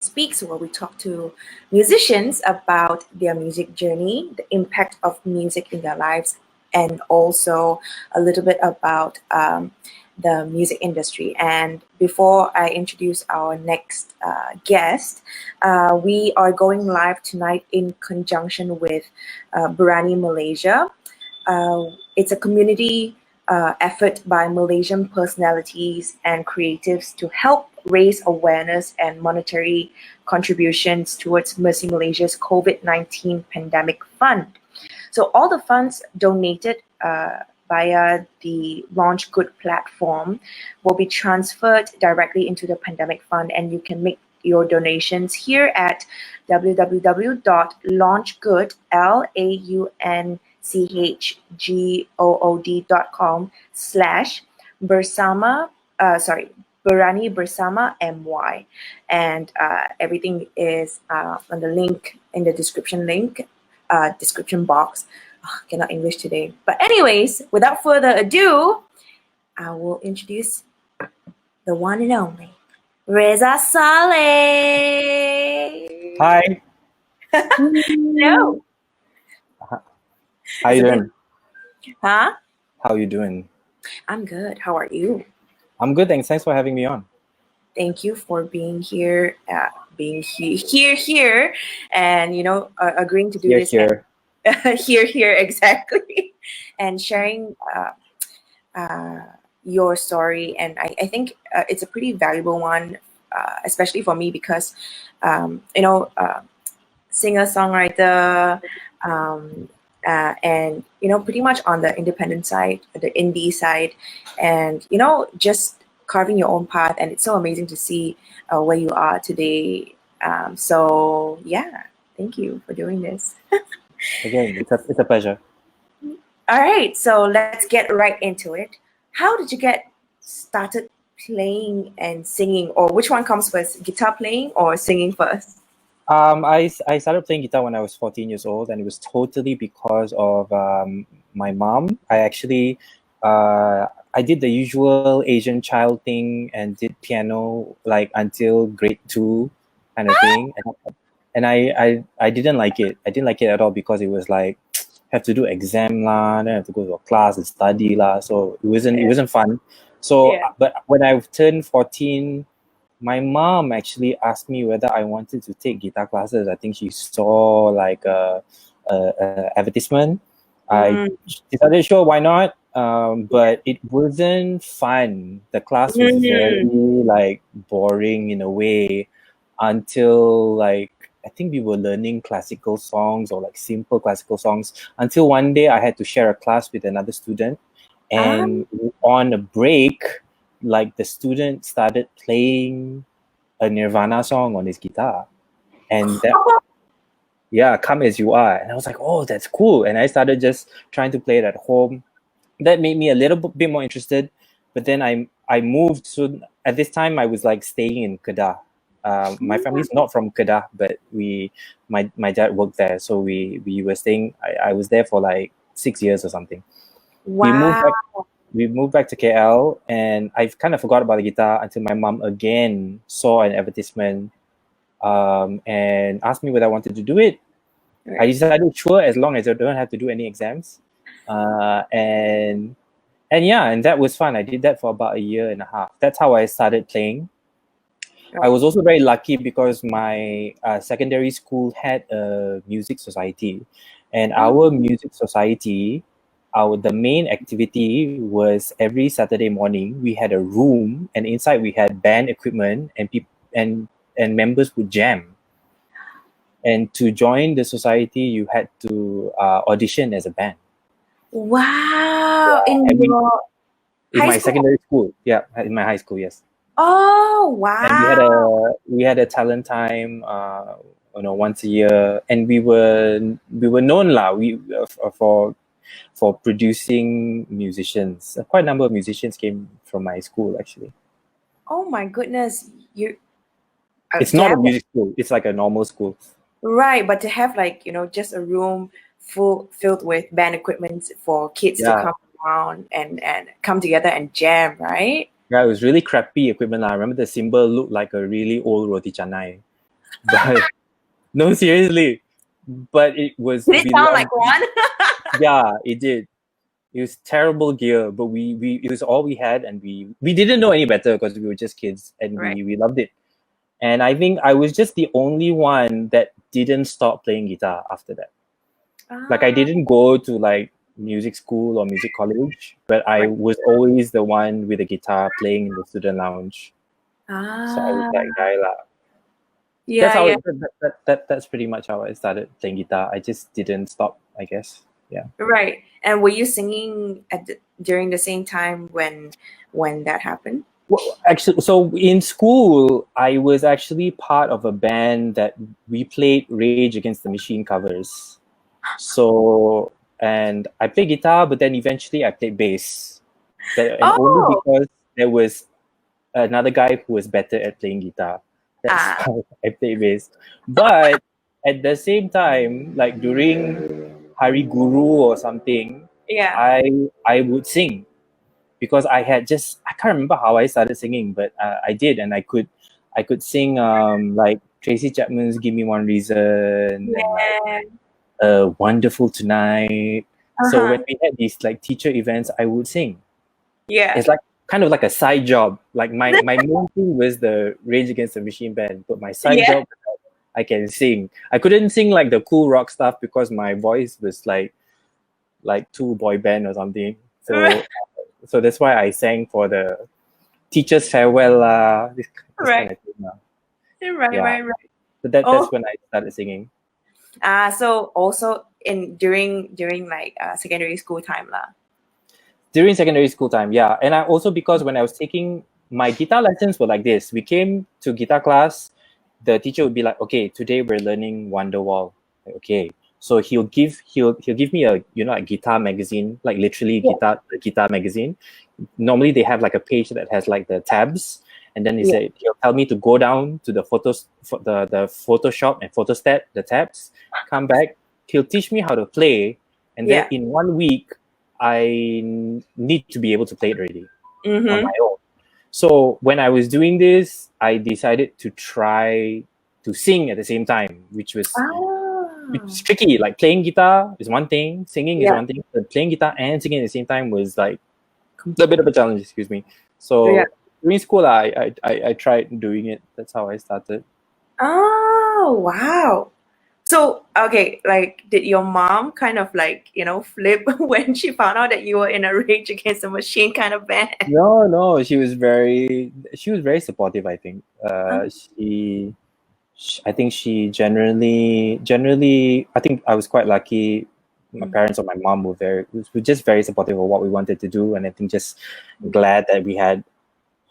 Speaks, where we talk to musicians about their music journey, the impact of music in their lives, and also a little bit about the music industry. And before I introduce our next guest, we are going live tonight in conjunction with Berani Malaysia. It's a community effort by Malaysian personalities and creatives to help raise awareness and monetary contributions towards MERCY Malaysia's COVID-19 pandemic fund. So all the funds donated via the Launch Good platform will be transferred directly into the pandemic fund, and you can make your donations here at www.launchgood.com/bersama Berani Bersama MY, and everything is on the link in the description box. Cannot English today, but anyways, without further ado, I will introduce the one and only Reza Salleh. Hi. Hello. How you doing? Huh? How you doing? I'm good. How are you? I'm good, thanks. Thanks for having me on. Thank you for being here, here, and agreeing to do this. Here. Here, exactly, and sharing your story. And I think it's a pretty valuable one, especially for me because, singer-songwriter, and pretty much on the independent side, the indie side, and just carving your own path. And it's so amazing to see where you are today. So yeah, thank you for doing this. Again, it's a pleasure. All right, so let's get right into it. How did you get started playing and singing, or which one comes first, guitar playing or singing first? I started playing guitar when I was 14 years old, and it was totally because of my mom. I actually I did the usual Asian child thing and did piano like until grade 2 kind of thing. And I didn't like it. I didn't like it at all because it was like have to do exam lah, then have to go to a class and study lah. So it wasn't fun. So but when I turned 14, my mom actually asked me whether I wanted to take guitar classes. I think she saw like a advertisement. I decided, sure, why not? But it wasn't fun. The class was very like boring in a way until like I think we were learning classical songs or like simple classical songs until one day I had to share a class with another student, and on a break, like the student started playing a Nirvana song on his guitar, and that Come As You Are, and I was like, oh, that's cool. And I started just trying to play it at home. That made me a little bit more interested, but then I moved. So at this time I was like staying in Kedah. My family's not from Kedah, but my dad worked there, so we were staying. I was there for like 6 years or something. Wow. We moved back to KL, and I kind of forgot about the guitar until my mom again saw an advertisement and asked me whether I wanted to do it. Right. I decided, sure, as long as I don't have to do any exams. And that was fun. I did that for about 1.5 years. That's how I started playing. I was also very lucky because my secondary school had a music society, and our music society, the main activity was every Saturday morning we had a room, and inside we had band equipment, and members would jam. And to join the society, you had to audition as a band. Wow! In my school? secondary school, in my high school, yes. Oh wow! And we had a talent time, once a year, and we were known lah. For producing musicians. Quite a number of musicians came from my school actually. Oh my goodness! It's not a music school. It's like a normal school. Right, but to have like just a room filled with band equipment for kids to come around and come together and jam, right? Yeah, it was really crappy equipment. I remember the cymbal looked like a really old roti canai. But no, seriously. But it was Did it we sound loved. like one? Yeah, it did. It was terrible gear, but we it was all we had, and we didn't know any better because we were just kids, and Right. we loved it. And I think I was just the only one that didn't stop playing guitar after that. Like I Ah, didn't go to like music school or music college, but I right. was always the one with the guitar playing in the student lounge. So I was Ah, that guy lah. That's yeah, how yeah. that's pretty much how I started playing guitar. I just didn't stop, I guess. Yeah. Right. And were you singing during the same time when that happened? Well, actually, so in school, I was actually part of a band that we played Rage Against the Machine covers. So, and I played guitar, but then eventually I played bass. And only Oh, because there was another guy who was better at playing guitar. That's ah, how I played bass. But at the same time, like during Hari Guru or something, yeah, I would sing because I can't remember how I started singing, but I did, and I could sing like Tracy Chapman's "Give Me One Reason" and like yeah, "Wonderful Tonight." So when uh-huh, we had these like teacher events, I would sing. yeah. It's like kind of like a side job. Like my main thing was the Rage Against the Machine band, but my side Yeah, job I can sing. I couldn't sing like the cool rock stuff because my voice was like too boy band or something. right, So that's why I sang for the teacher's farewell this kind right, of thing. right, Yeah. right, right. So Oh, that's when I started singing. so also in during like secondary school time lah. During secondary school time, yeah. And I also, because when I was taking my guitar lessons were like this. We came to guitar class, the teacher would be like, okay, today we're learning Wonderwall. Like, okay. So he'll give me a guitar magazine, like literally Yeah, guitar magazine. Normally they have like a page that has like the tabs, and then yeah, he'll tell me to go down to the photos for the Photoshop and photostat the tabs, come back, he'll teach me how to play, and then yeah. in 1 week I need to be able to play it already on Mm-hmm. my own. So when I was doing this, I decided to try to sing at the same time, which Ah, was tricky. Like playing guitar is one thing, singing is yeah, one thing, but playing guitar and singing at the same time was like a bit of a challenge. Excuse me. yeah. So during school, I tried doing it. That's how I started. Oh, wow. So, okay, like, did your mom kind of like, flip when she found out that you were in a Rage Against the Machine kind of band? No, she was very supportive. I think I think she generally, I think I was quite lucky. My Mm, parents or my mom were just very supportive of what we wanted to do, and I think just glad that we had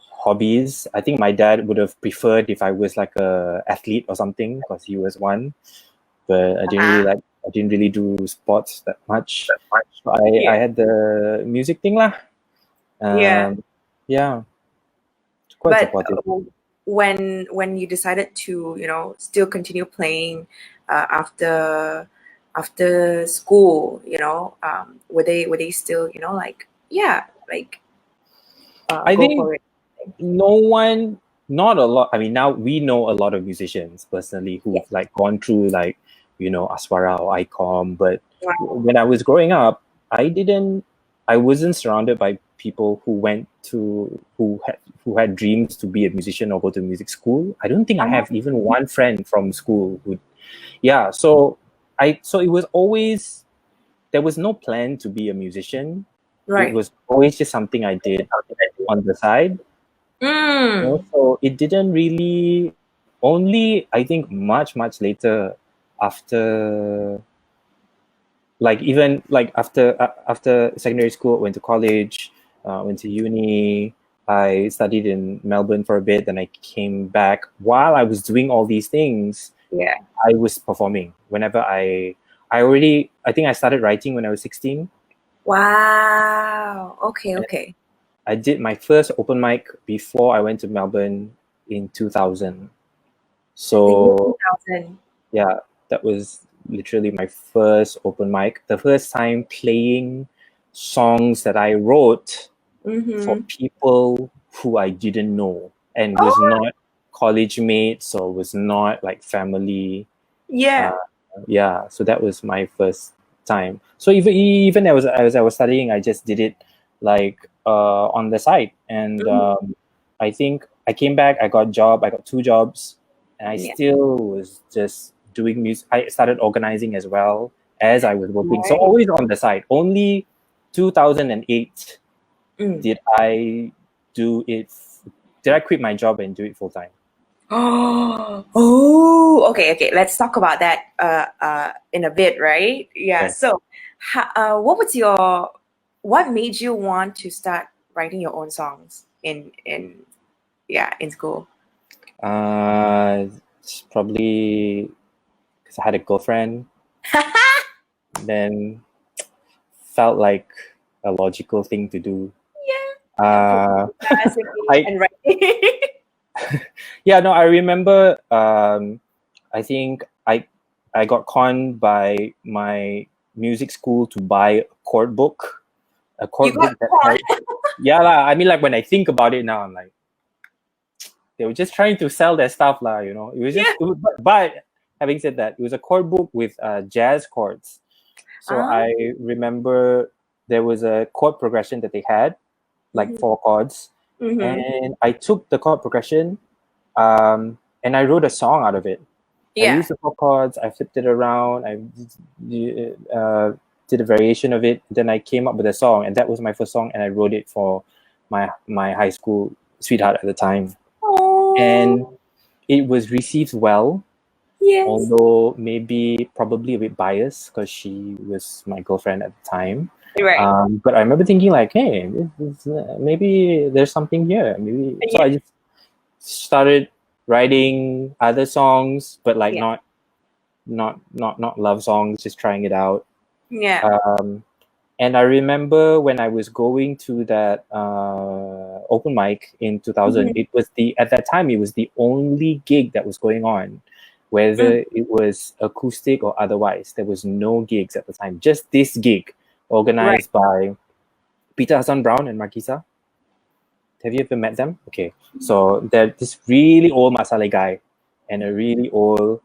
hobbies. I think my dad would have preferred if I was like a athlete or something because he was one, but ah, I didn't really do sports that much. So I yeah, had the music thing lah. yeah. Yeah, quite But supportive. when you decided to, still continue playing after school, were they still, like, yeah, like I go think for it? no one, not a lot. I mean, now we know a lot of musicians personally Yeah. who've like gone through like, Aswara or ICOM. But Wow. when I was growing up, I wasn't surrounded by people who had dreams to be a musician or go to music school. I don't think I Oh, have even one friend from school yeah. So it was always, there was no plan to be a musician. It right. was always just something I did on the side. Mm. So it didn't really, only I think much later, after like even like after secondary school, went to college, went to uni. I studied in Melbourne for a bit, then I came back. While I was doing all these things, Yeah. I was performing whenever I think I started writing when I was 16. Wow. Okay, okay. I did my first open mic before I went to Melbourne in 2000. The year So 2000. yeah, that was literally my first open mic. The first time playing songs that I wrote for Mm-hmm. people who I didn't know and was Oh, not college mates, so it was not like family. Yeah. Yeah, so that was my first time. So even as I was studying, I just did it like on the side, and I think I came back. I got 2 jobs, and I Yeah. still was just doing music. I started organizing as well as I was working, so Right. always on the side. Only 2008 Mm. did I do it. Did I quit my job and do it full time? Oh, okay. Let's talk about that in a bit, right? Yeah. Okay. So, what made you want to start writing your own songs in school? It's probably because I had a girlfriend, then felt like a logical thing to do. Uh, Singing I and writing. yeah, no, I remember. I think I got conned by my music school to buy a You chord got book that caught. had. Yeah lah. I mean, like when I think about it now, I'm like they were just trying to sell their stuff lah. You know, it was Yeah. just. But having said that, it was a chord book with jazz chords. So Ah. I remember there was a chord progression that they had, like 4 chords, Mm-hmm. and I took the chord progression, and I wrote a song out of it. I Yeah. used the 4 chords, I flipped it around, I did a variation of it. Then I came up with a song, and that was my first song, and I wrote it for my high school sweetheart at the time, and Oh, it was received well. yes. Although maybe probably a bit biased because she was my girlfriend at the time. Right. But I remember thinking like, hey, maybe there's something here. Maybe so. Yeah. I just started writing other songs, but like Yeah. not love songs. Just trying it out. Yeah. And I remember when I was going to that open mic in 2000, Mhm. it was at that time it was the only gig that was going on, Mm. whether it was acoustic or otherwise. There was no gigs at the time. Just this gig, Right. organized by Peter Hassan Brown and Markisa. Have you ever met them? Okay, so they're this really old Masale guy and a really old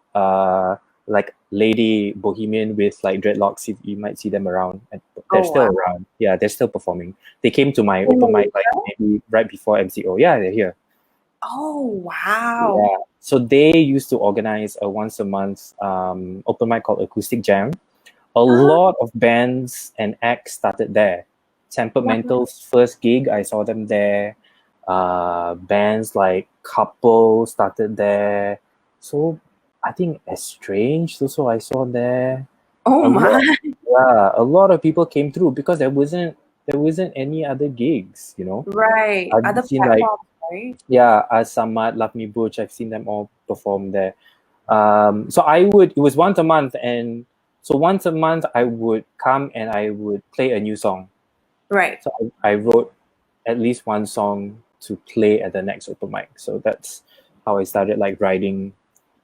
like lady bohemian with like dreadlocks. You might see them around. And they're Oh still wow. around. Yeah, they're still performing. They came to my In open mic like Malaysia? maybe right before MCO. Yeah, they're here. Oh wow. Yeah. So they used to organize a once a month open mic called Acoustic Jam. A Ah, lot of bands and acts started there. wow. Temperamental's first gig, I saw them there. Bands like Couple started there. So I think Estranged also I saw there. Oh A my. lot, yeah, a lot of people came through because there wasn't any other gigs, you know. Right. I've Other seen like platforms, right? yeah, Samad, Love Me Butch, I've seen them all perform there. So it was once a month, and so once a month I would come and I would play a new song. Right. So I wrote at least one song to play at the next open mic. So that's how I started like writing,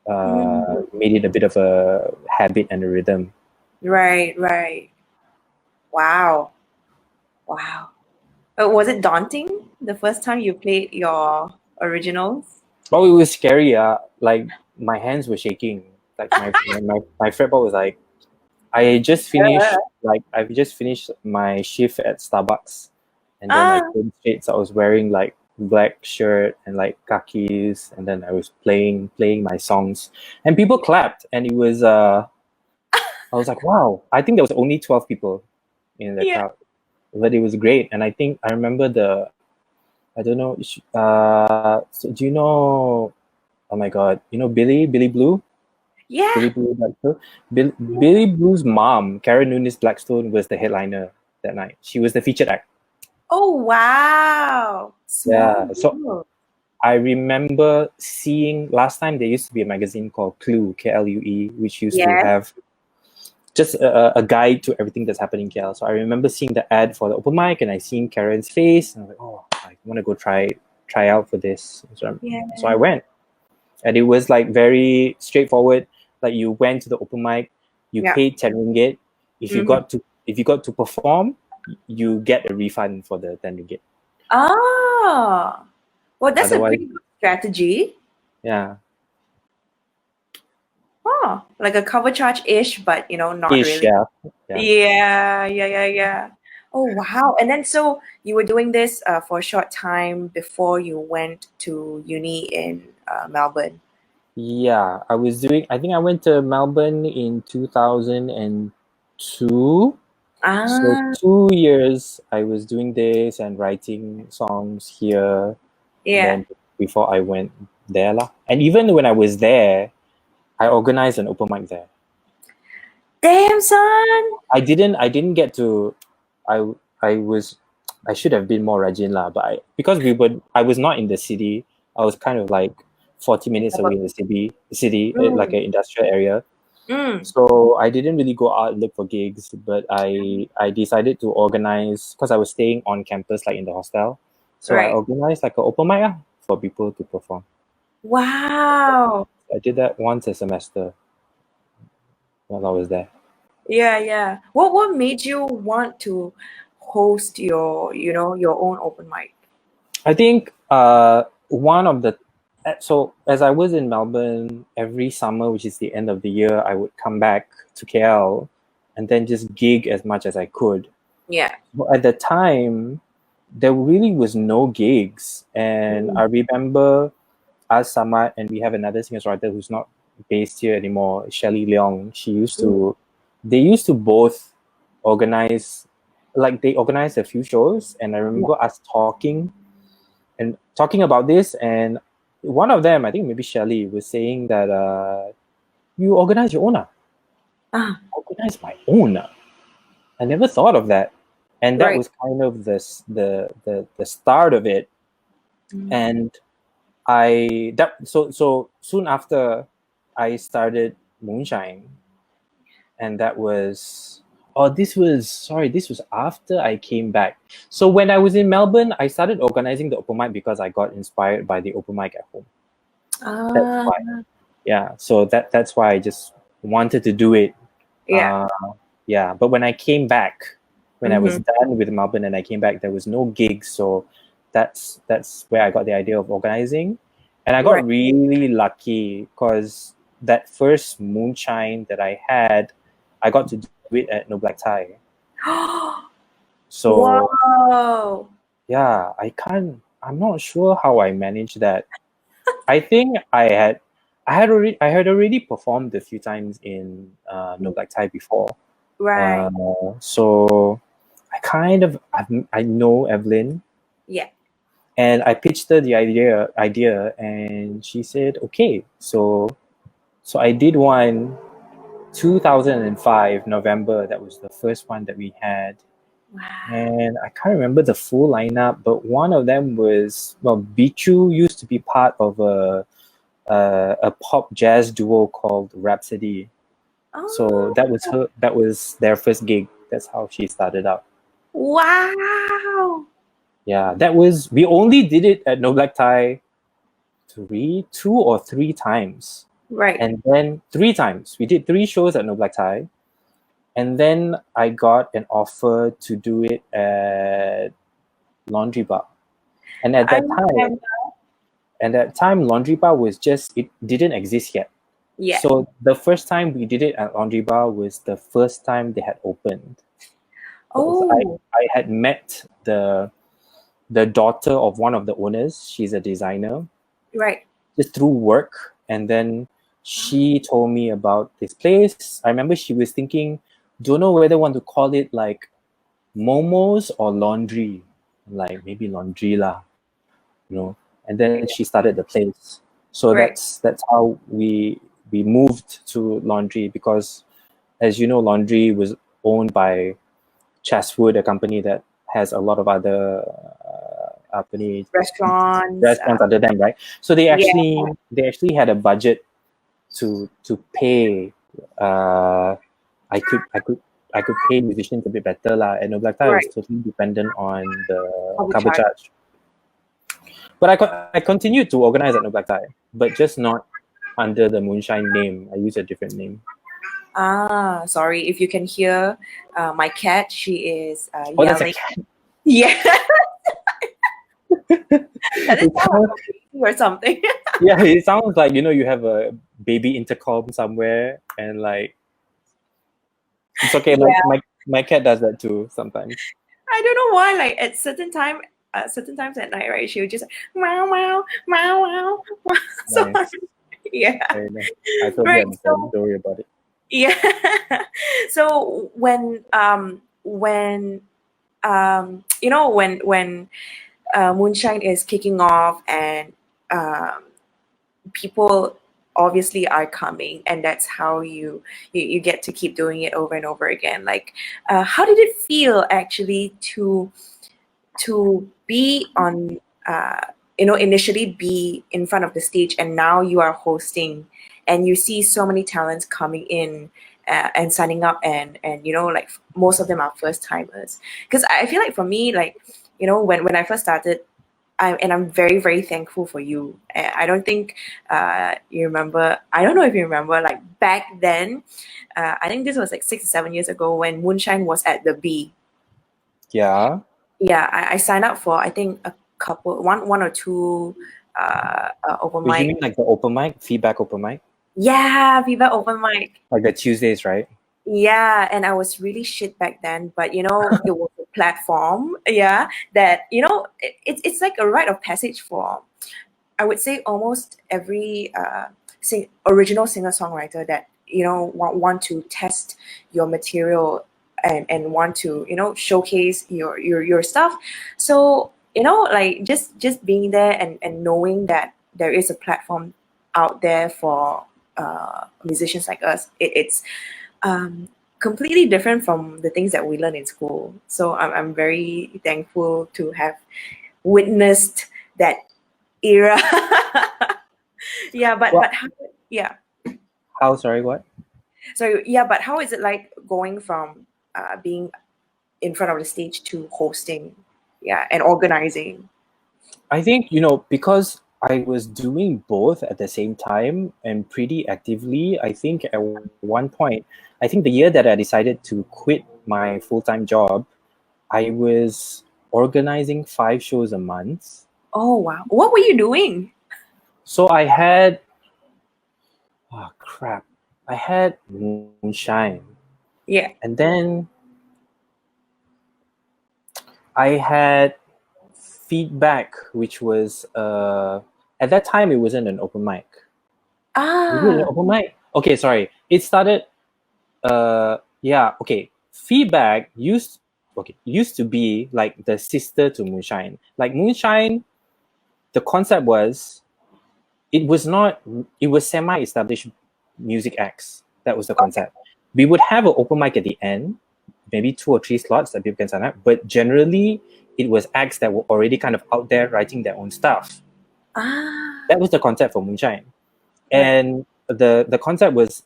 Mm. made it a bit of a habit and a rhythm. Right. Wow. Wow. Was it daunting the first time you played your originals? Oh, it was scary. Like my hands were shaking. Like my fretboard was like, I've just finished my shift at Starbucks, and then I Ah, came straight. So I was wearing like black shirt and like khakis, and then I was playing my songs, and people clapped, and it was I was like, wow. I think there was only 12 people in the yeah. crowd, but it was great. And I think I remember I don't know. So do you know? Oh my God, you know Billy Blue. Yeah. Billy Blue Blackstone. Billy Blue's mom, Karen Nunes Blackstone, was the headliner that night. She was the featured act. Oh wow. Small Yeah. So world. I remember seeing last time there used to be a magazine called Clue, KLUE, which used to Yes. have just a guide to everything that's happening in KL. So I remember seeing the ad for the open mic, and I seen Karen's face, and I was like, oh, I want to go try out for this. Yeah. So I went, and it was like very straightforward. Like you went to the open mic, you Yeah. paid 10 ringgit. Mm-hmm. If you got to perform, you get a refund for the 10 ringgit. Ah. Well, that's a Otherwise, pretty good strategy. Yeah. Oh, like a cover charge-ish, but not Ish, really. yeah. Yeah. Yeah. Oh, wow. And then so you were doing this for a short time before you went to uni in Melbourne. Yeah, I think I went to Melbourne in 2002. So Ah, 2 years I was doing this and writing songs here, and yeah. then before I went there lah. And even when I was there, I organized an open mic there. Damn, son. I didn't get to I I was I should have been more rajin lah, but because I was not in the city. I was kind of like 40 minutes away in the city, like Mm, an industrial area. mm, So I didn't really go out and look for gigs, but I decided to organize because I was staying on campus, like in the hostel. So I right. organized like an open mic for people to perform. Wow. I did that once a semester while I was there. Yeah. What made you want to host your own open mic? I think one of the so as I was in Melbourne every summer, which is the end of the year, I would come back to KL and then just gig as much as I could. Yeah. But at the time, there really was no gigs, and I Mm, remember us, Samad, and we have another singer-songwriter who's not based here anymore, Shelly Leong. mm, They used to both organize, like they organized a few shows, and I yeah. remember us talking about this, and one of them, I think maybe Shelly, was saying that you organize your own. Ah, Organize my own. I never thought of that, and that right. was kind of the start of it. Mm. And so soon after I started Moonshine, and that was this was after I came back. So when I was in Melbourne, I started organizing the open mic because I got inspired by the open mic at home. That's Ah, why. Yeah. So that's why I just wanted to do it. yeah. Uh, yeah. But when I came back, when I was Mm-hmm. done with Melbourne and I came back, there was no gigs. So that's where I got the idea of organizing. And I got Right. really lucky because that first moonshine that I had, I got to do it at No Black Tie. So Whoa. yeah, I'm not sure how I managed that. I think I had already performed a few times in No Black Tie before. Right. Uh, so I know Evelyn, Yeah. and I pitched her the idea, and she said okay. So I did one 2005 November. That was the first one that we had, Wow. and I can't remember the full lineup, but one of them was, well, Bichu used to be part of a pop jazz duo called Rhapsody. So Oh, that was their first gig. That's how she started out. wow. Yeah, we only did it at No Black Tie two or three times. Right. And then three times. We did three shows at No Black Tie. And then I got an offer to do it at Laundry Bar. And I remember. at that time Laundry Bar it didn't exist yet. Yeah. So the first time we did it at Laundry Bar was the first time they had opened. Because Oh, I had met the daughter of one of the owners. She's a designer, right. just through work. And then she told me about this place. I remember she was thinking, don't know whether I want to call it like Momos or Laundry. Like maybe Laundry lah, you know. And then she started the place. So Right. that's how we moved to Laundry, because as you know, Laundry was owned by Chaswood, a company that has a lot of other Restaurants. restaurants under them, right? So Yeah. they actually had a budget to pay. I could pay musicians a bit better lah. And No Black Tie was Right. totally dependent on the Cover cover charge. charge. But I continued to organize at No Black Tie, but just not under the Moonshine name. I use a different name. Ah, sorry if you can hear my cat. She is Oh, that's a yelling. cat. Yeah. That is It sound sounds- like a baby or something. Yeah, it sounds like, you have a baby intercom somewhere, and like it's okay. My Yeah, my my cat does that too sometimes. I don't know why. Like at certain times at night, right? She would just meow meow meow meow. Meow. So Nice, yeah, very nice. I totally right. understand. So Don't worry about it. yeah. So when when moonshine is kicking off and um, people obviously are coming, and that's how you get to keep doing it over and over again. Like, how did it feel actually to be on initially be in front of the stage, and now you are hosting, and you see so many talents coming in and signing up, and like most of them are first timers. Because I feel like for me, like, when I first started, I'm very, very thankful for you. I don't think you remember. I don't know if you remember, like back then. I think this was like 6 or 7 years ago when Moonshine was at the B. Yeah. Yeah, I signed up for, I think, a couple, one or two open Wait, you mic. mean like the open mic, feedback open mic, Yeah, Viva open mic. like the Tuesdays, right? Yeah, and I was really shit back then, but it was a platform, yeah, that it's like a rite of passage for, I would say, almost every original singer songwriter that want to test your material, and want to showcase your stuff. So like just being there, and knowing that there is a platform out there for musicians like us, it's um, completely different from the things that we learn in school. So I'm very thankful to have witnessed that era. Yeah, but Well, how, yeah. how? Sorry, what? So yeah, but how is it like going from being in front of the stage to hosting, yeah, and organizing? I think, because I was doing both at the same time and pretty actively. I think at one point, I think the year that I decided to quit my full-time job, I was organizing 5 shows a month. Oh wow, what were you doing? So I had, oh crap, I had Moonshine. Yeah. And then I had Feedback, which was, at that time, it wasn't an open mic. Was it an Ah. open mic? Okay, sorry. It started, yeah, okay. Feedback used to be like the sister to Moonshine. Like Moonshine, the concept was, it was semi-established music acts. That was the Okay. concept. We would have an open mic at the end, maybe 2 or 3 slots that people can sign up, but generally it was acts that were already kind of out there writing their own stuff. Ah. That was the concept for Moonshine. Right. And the concept was,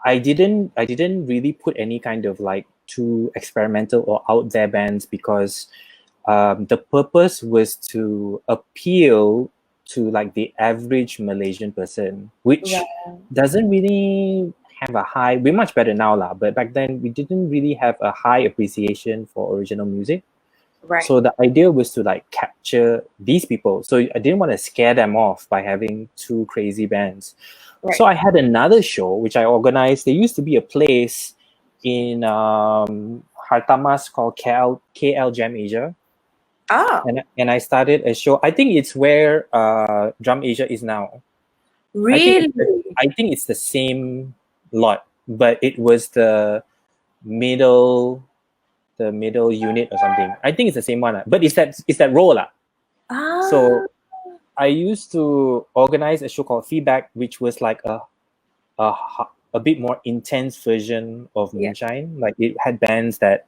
I didn't really put any kind of like too experimental or out there bands, because the purpose was to appeal to like the average Malaysian person, which Right. doesn't really have a high. We're much better now, lah, but back then we didn't really have a high appreciation for original music. Right. So the idea was to like capture these people. So I didn't want to scare them off by having two crazy bands. So Right. I had another show which I organized. There used to be a place in Hartamas called KL Jam Asia, Ah. and I started a show. I think it's where Drum Asia is now. I think Really? I think it's the same lot, but it was middle the middle unit or something. I think it's the same one, but it's that role lah. Ah. So I used to organize a show called Feedback, which was like a a bit more intense version of Yeah. Moonshine. Like it had bands that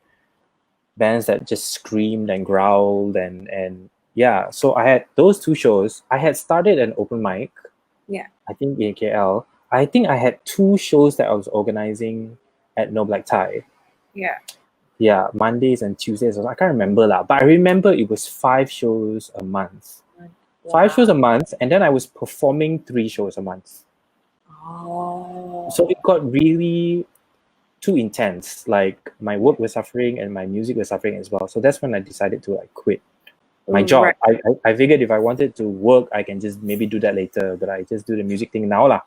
just screamed and growled, and yeah. So I had those 2 shows. I had started an open mic, Yeah. I think in KL. I think I had 2 shows that I was organizing at No Black Tie. Yeah. Yeah, Mondays and Tuesdays. I can't remember lah, but I remember it was 5 shows a month. Five Wow. shows a month, and then I was performing 3 shows a month. So Oh. it got really too intense. Like my work was suffering and my music was suffering as well. So that's when I decided to like quit. my job. Right. I figured if I wanted to work, I can just maybe do that later, but I just do the music thing now lah.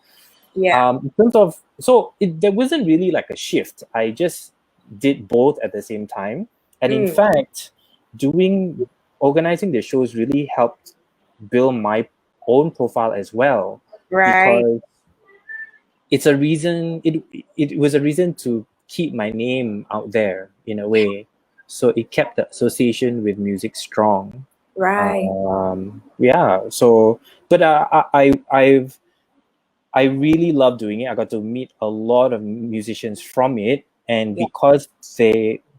Yeah. In terms of, so there wasn't really like a shift. I just did both at the same time, and in fact, doing organizing the shows really helped build my own profile as well, Right. because it's a reason. It was a reason to keep my name out there in a way, so it kept the association with music strong. Right. Yeah. So, but I really love doing it. I got to meet a lot of musicians from it, and Yeah. because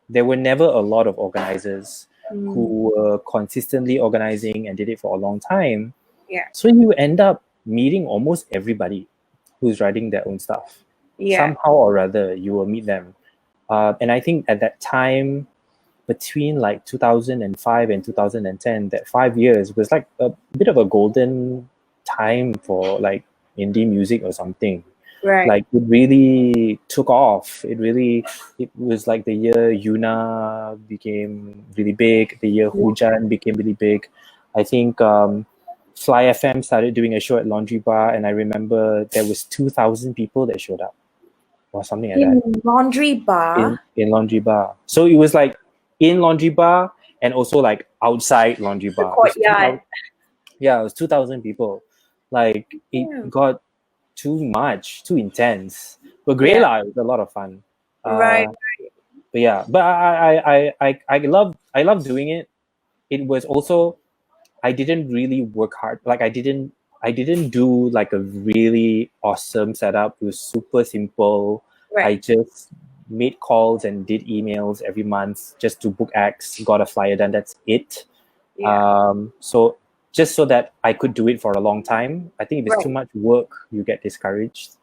there were never a lot of organizers who Mm. were consistently organizing and did it for a long time, Yeah. so you end up meeting almost everybody who's writing their own stuff. Yeah. Somehow or other, you will meet them. And I think at that time, between like 2005 and 2010, that 5 years was like a bit of a golden time for like indie music or something. Right. Like it really took off. It was like the year Yuna became really big, the year Hujan became really big. I think Fly FM started doing a show at Laundry Bar, and I remember there was 2,000 people that showed up or something like that In laundry bar. in Laundry Bar. So it was like in Laundry Bar and also like outside Laundry The Bar. It was courtyard. 2,000, yeah, it was 2,000 people. Like it Yeah. got too much, too intense. But great Yeah. lah, it was a lot of fun. Right. But yeah, but I love doing it. It was also, I didn't really work hard. Like I didn't do like a really awesome setup. It was super simple. I Right. just made calls and did emails every month just to book acts, got a flyer done. That's it. Yeah. So just so that I could do it for a long time. I think if it's too Right. much work, you get discouraged.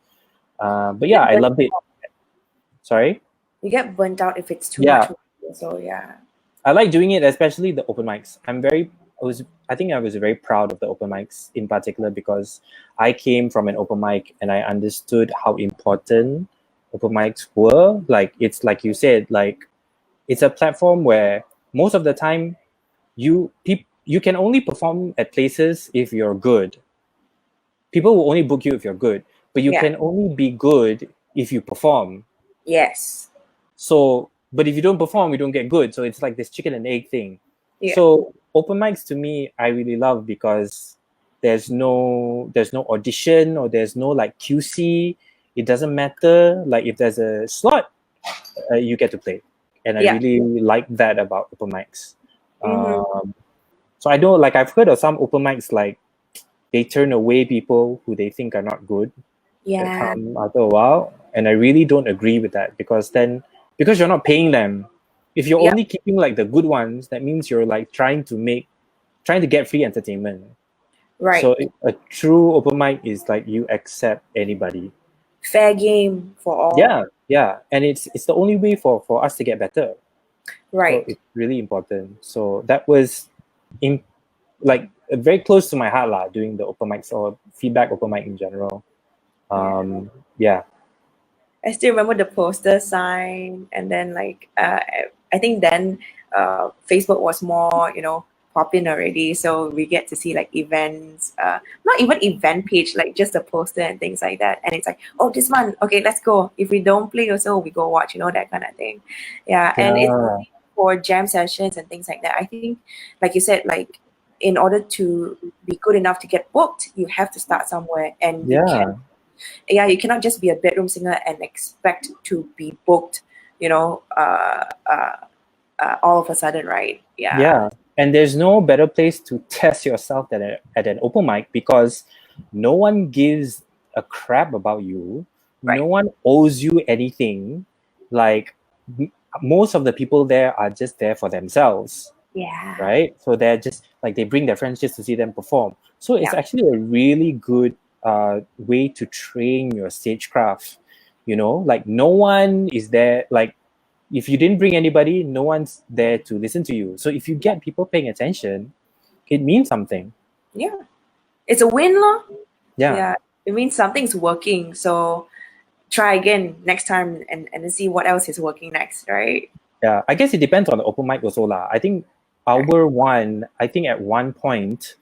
But You yeah, get I burnt loved it. out. Sorry. You get burnt out if it's too Yeah, much work. So yeah. I like doing it, especially the open mics. I think I was very proud of the open mics in particular because I came from an open mic and I understood how important open mics were. Like it's like you said, like it's a platform where most of the time you can only perform at places if you're good. People will only book you if you're good, but you Yeah. can only be good if you perform. Yes. So, but if you don't perform, you don't get good. So it's like this chicken and egg thing. Yeah. So open mics to me, I really love because there's no audition or there's no like QC. It doesn't matter. Like if there's a slot, you get to play, and I Yeah. really like that about open mics. Mm-hmm. So I know, like I've heard of some open mics, like they turn away people who they think are not good that Yeah. come after a while, and I really don't agree with that because because you're not paying them. If you're Yep. only keeping like the good ones, that means you're like trying to get free entertainment. Right. So a true open mic is like you accept anybody. Fair game for all. Yeah, and it's the only way for us to get better. So Right. it's really important. So that was in like very close to my heart lah, doing the open mics or feedback open mic in general. Yeah. I still remember the poster sign, and then like I think then Facebook was more popping already, so we get to see like events, not even event page, like just a poster and things like that. And it's like, oh, this month, okay, let's go. If we don't play, also we go watch, that kind of thing. Yeah, and it's Yeah. for jam sessions and things like that. I think, like you said, like in order to be good enough to get booked, you have to start somewhere, and Yeah. you cannot just be a bedroom singer and expect to be booked, all of a sudden, right? Yeah. Yeah. And there's no better place to test yourself than at an open mic because no one gives a crap about you. No Right. one owes you anything. Like most of the people there are just there for themselves, Yeah. right? So they're just like they bring their friends just to see them perform. So it's Yeah. actually a really good way to train your stagecraft. Like no one is there. Like if you didn't bring anybody, no one's there to listen to you. So if you get people paying attention, it means something. Yeah. It's a win, lor. Yeah. Yeah. It means something's working. So try again next time and see what else is working next, right? Yeah. I guess it depends on the open mic also lah. I think our one, I think at one point,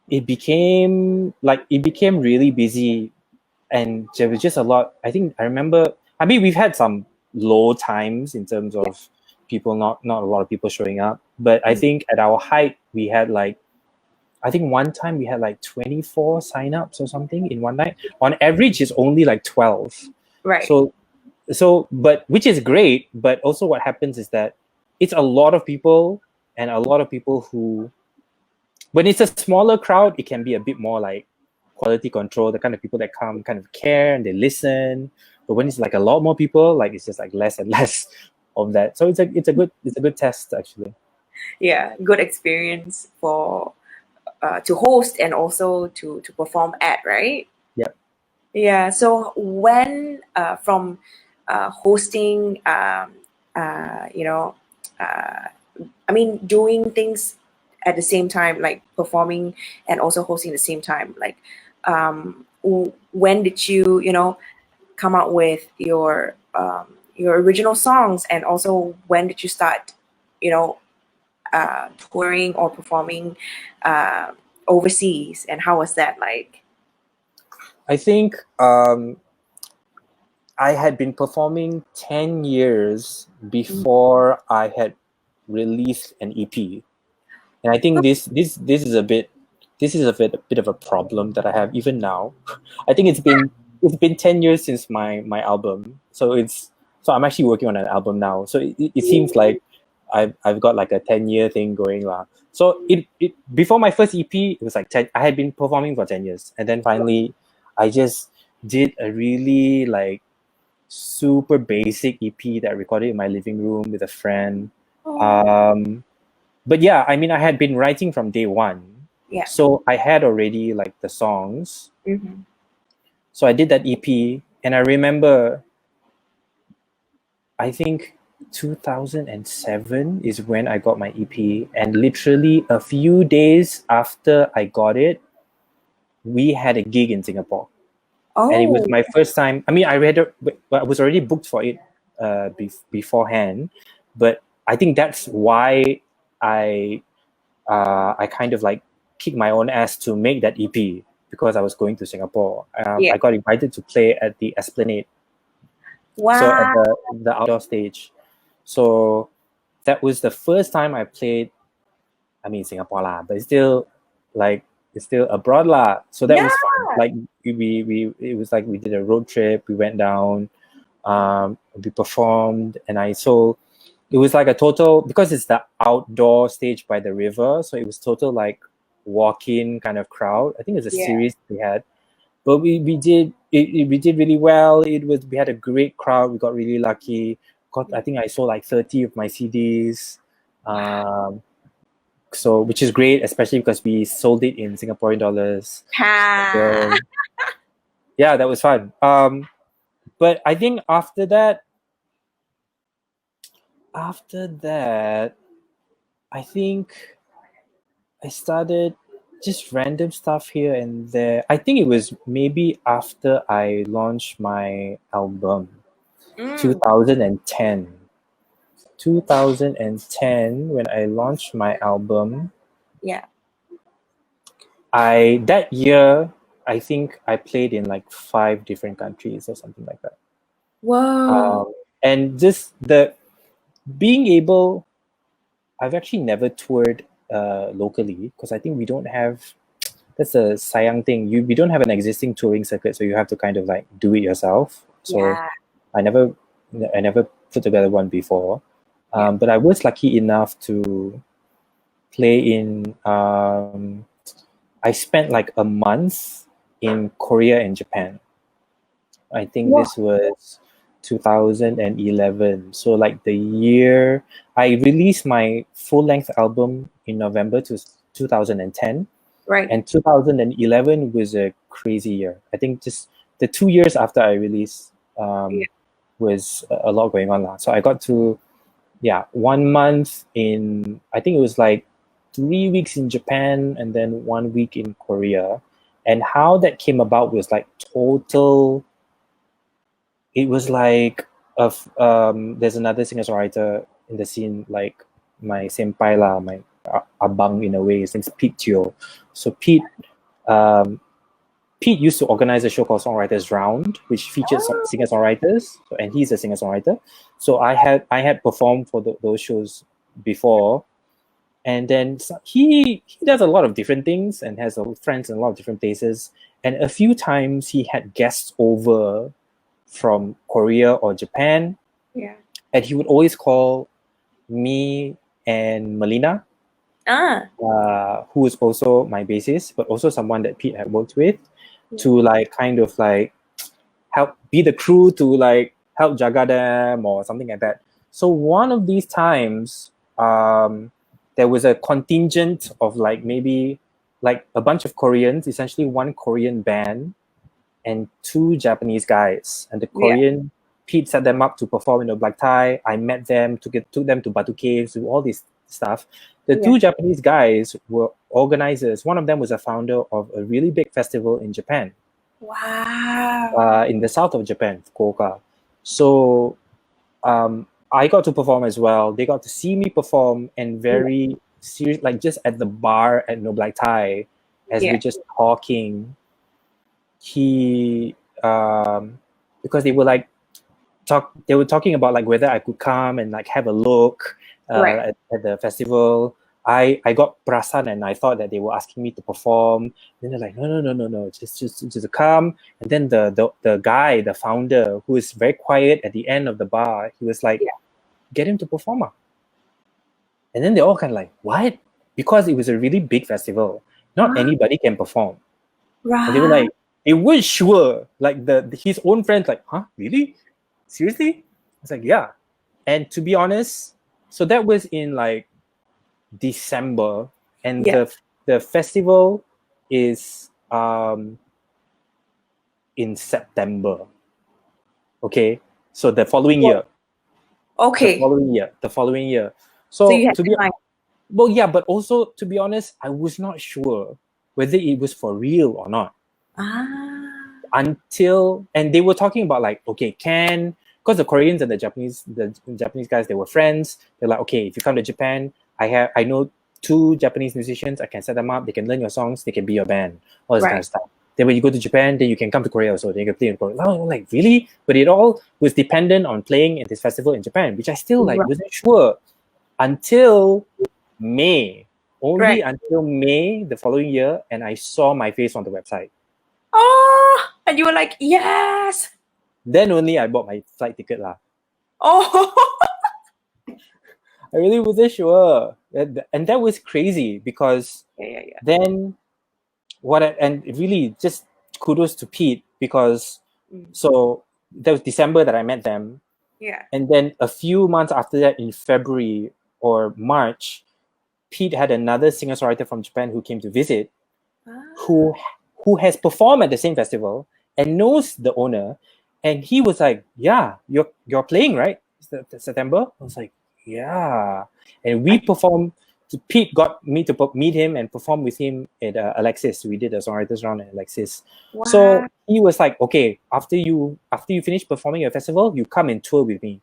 it became really busy, and there was just a lot. I think I remember. I mean, we've had some low times in terms Yeah. of people, not a lot of people showing up. But I Mm. think at our height, we had like, I think one time we had like 24 signups or something in one night. On average, it's only like 12. Right. So but which is great. But also, what happens is that it's a lot of people, and a lot of people who, when it's a smaller crowd, it can be a bit more like quality control, the kind of people that come kind of care and they listen. But when it's like a lot more people, like it's just like less and less of that. So it's a good test actually. Yeah, good experience for to host and also to perform at, right? Yeah. Yeah. So when from hosting, you know, uh, I mean, doing things at the same time, like performing and also hosting at the same time, like when did you, come out with your original songs, and also when did you start, you know, touring or performing uh, overseas, and how was that like? I think I had been performing 10 years Mm. before I had released an EP. And I think this is a bit, a bit of a problem that I have even now. I think it's been 10 years since my album. So I'm actually working on an album now. So it seems like I've got like a 10-year thing going lah. So it before my first EP, it was like 10, I had been performing for 10 years, and then finally I just did a really like super basic EP that I recorded in my living room with a friend. Oh, Um, but yeah, I mean, I had been writing from day one, yeah. so I had already like the songs. Hmm. So I did that EP, and I remember, I think 2007 is when I got my EP, and literally a few days after I got it, we had a gig in Singapore. And it was Oh, my first time. I mean, I was already booked for it beforehand, but I think that's why I I kind of like kicked my own ass to make that EP, because I was going to Singapore. yeah. I got invited to play at the Esplanade, so at Wow. the outdoor stage. So that was the first time I played. I mean, Singapore lah, but like it's still abroad lah. So that Yeah. was fun. Like we it was like we did a road trip. We went down, we performed, and it was like a total, because it's the outdoor stage by the river. So it was total like walk-in kind of crowd. I think it's a Yeah. series we had, but we did really well. We had a great crowd. We got really lucky. I think I sold like 30 of my CDs. Um, so which is great, especially because we sold it in Singaporean dollars. Ha. So yeah, that was fun. But I think after that, I think I started just random stuff here and there. I think it was maybe after I launched my album, Mm. 2010. 2010, when I launched my album, Yeah. that year, I think I played in like 5 different countries or something like that. Whoa. And just the being able, I've actually never toured locally, because I think we don't have, that's a sayang thing. We don't have an existing touring circuit, so you have to kind of like do it yourself. So Yeah. I never I never put together one before. Yeah. But I was lucky enough to play in. I spent like a month in Korea and Japan. I think Whoa. this was 2011. So like the year I released my full length album in November to 2010, Right. and 2011 was a crazy year. I think just the 2 years after I released, Yeah. was a lot going on lah. So I got to, yeah, 1 month in, I think it was like 3 weeks in Japan and then 1 week in Korea. And how that came about was like total. It was like there's another singer songwriter in the scene, like senpai lah, my abang in a way. His name's Pete Teo. So Pete used to organize a show called Songwriters Round, which featured singer-songwriters, and he's a singer-songwriter. So I had performed for those shows before, and then he does a lot of different things and has friends in a lot of different places. And a few times he had guests over from Korea or Japan, Yeah. and he would always call me and Melina, who is also my bassist, but also someone that Pete had worked with, to kind of help be the crew to help jaga them or something like that. So one of these times, there was a contingent of maybe a bunch of Koreans, essentially one Korean band and two Japanese guys. And the Korean, Pete set them up to perform in a black tie. I met them, took them to Batu Caves, do all this stuff. The two Japanese guys were organizers. One of them was a founder of a really big festival in Japan. Wow. In the south of Japan, Fukuoka. So I got to perform as well. They got to see me perform, and very serious, just at the bar at No Black Tie, as we're just talking, he because they were talking about whether I could come and have a look at the festival. I got perasan and I thought that they were asking me to perform. Then they're like, no, just come. And then the guy, the founder, who is very quiet at the end of the bar, he was like, get him to perform. And then they all kind of like, what? Because it was a really big festival. Not anybody can perform. Right. And they were like, they weren't sure. His own friends like, huh? Really? Seriously? I was like, yeah. And to be honest, so that was in December, and the festival is in September. Okay, so the following year. Okay. The following year. So you had well, yeah, but also to be honest, I was not sure whether it was for real or not. Until, and they were talking about okay, because the Koreans and the Japanese guys, they were friends. They're like, okay, if you come to Japan, I know two Japanese musicians. I can set them up. They can learn your songs. They can be your band. All this kind of stuff. Then when you go to Japan, then you can come to Korea also. Then you can play in Korea. Oh, really? But it all was dependent on playing at this festival in Japan, which I still wasn't sure until May. Only until May the following year, and I saw my face on the website. Oh, and you were like, yes. Then only I bought my flight ticket lah. Oh. I really wasn't sure. And that was crazy because then and really just kudos to Pete, because so that was December that I met them. Yeah. And then a few months after that, in February or March, Pete had another singer-songwriter from Japan who came to visit, who has performed at the same festival and knows the owner. And he was like, yeah, you're playing, right? September? I was like, yeah. And we performed. Pete got me to meet him and perform with him at Alexis. We did a Songwriters Round at Alexis. Wow. So he was like, okay, after you finish performing at a festival, you come and tour with me.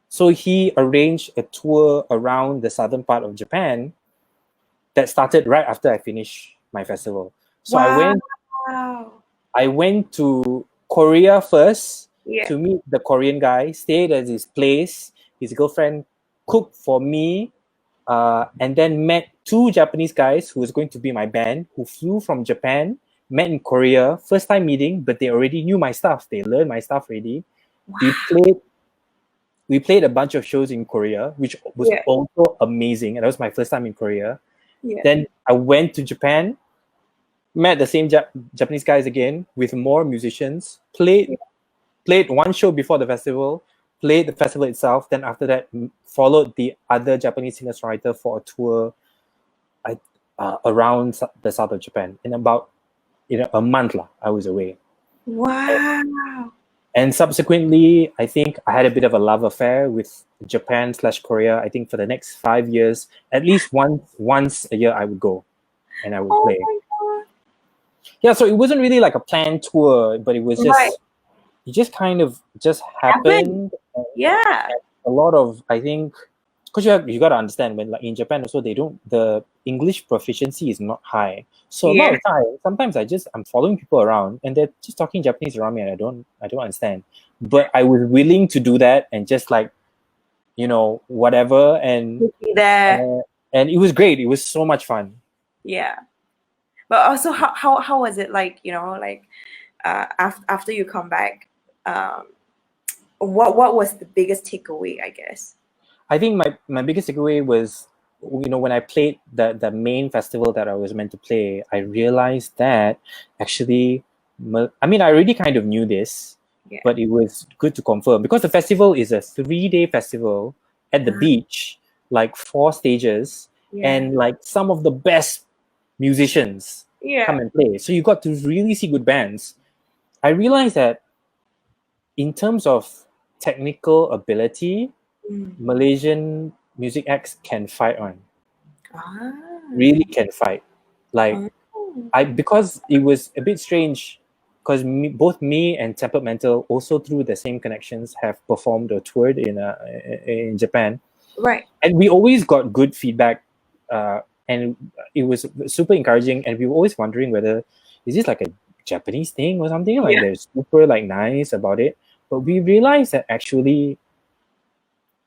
So he arranged a tour around the southern part of Japan that started right after I finished my festival. So I went to Korea first to meet the Korean guy, stayed at his place. His girlfriend cooked for me, and then met two Japanese guys who was going to be my band, who flew from Japan, met in Korea, first time meeting, but they already knew my stuff. They learned my stuff already. Wow. We played a bunch of shows in Korea, which was also amazing. And that was my first time in Korea. Then I went to Japan, met the same Japanese guys again with more musicians, played one show before the festival, played the festival itself. Then after that, followed the other Japanese singer-songwriter for a tour around the south of Japan. In about a month, I was away. Wow. And subsequently, I think I had a bit of a love affair with Japan/Korea. I think for the next 5 years, at least once a year, I would go and I would play. My God. Yeah, so it wasn't really like a planned tour, but it was just it just kind of just happened. Yeah. A lot of, I think, because you got to understand, when like in Japan also, the English proficiency is not high. So a lot Yeah. of time, sometimes I'm following people around and they're just talking Japanese around me and I don't understand. But I was willing to do that and just like, whatever, There. and it was great. It was so much fun. Yeah. But also, how was it like? Like after you come back, what was the biggest takeaway? I guess. I think my biggest takeaway was, when I played the main festival that I was meant to play, I realized that actually, I mean, I already kind of knew this, Yeah. but it was good to confirm because the festival is a 3-day festival at the beach, like 4 stages, Yeah. and like some of the best musicians Yeah. come and play. So you got to really see good bands. I realized that in terms of technical ability, Mm. Malaysian music acts can fight on. Ah. Really can fight. Like Oh. because it was a bit strange, because both me and Tempered Mental, also through the same connections, have performed or toured in Japan, Right. and we always got good feedback, and it was super encouraging. And we were always wondering whether is this like a Japanese thing or something, like Yeah. they're super like nice about it. But we realized that actually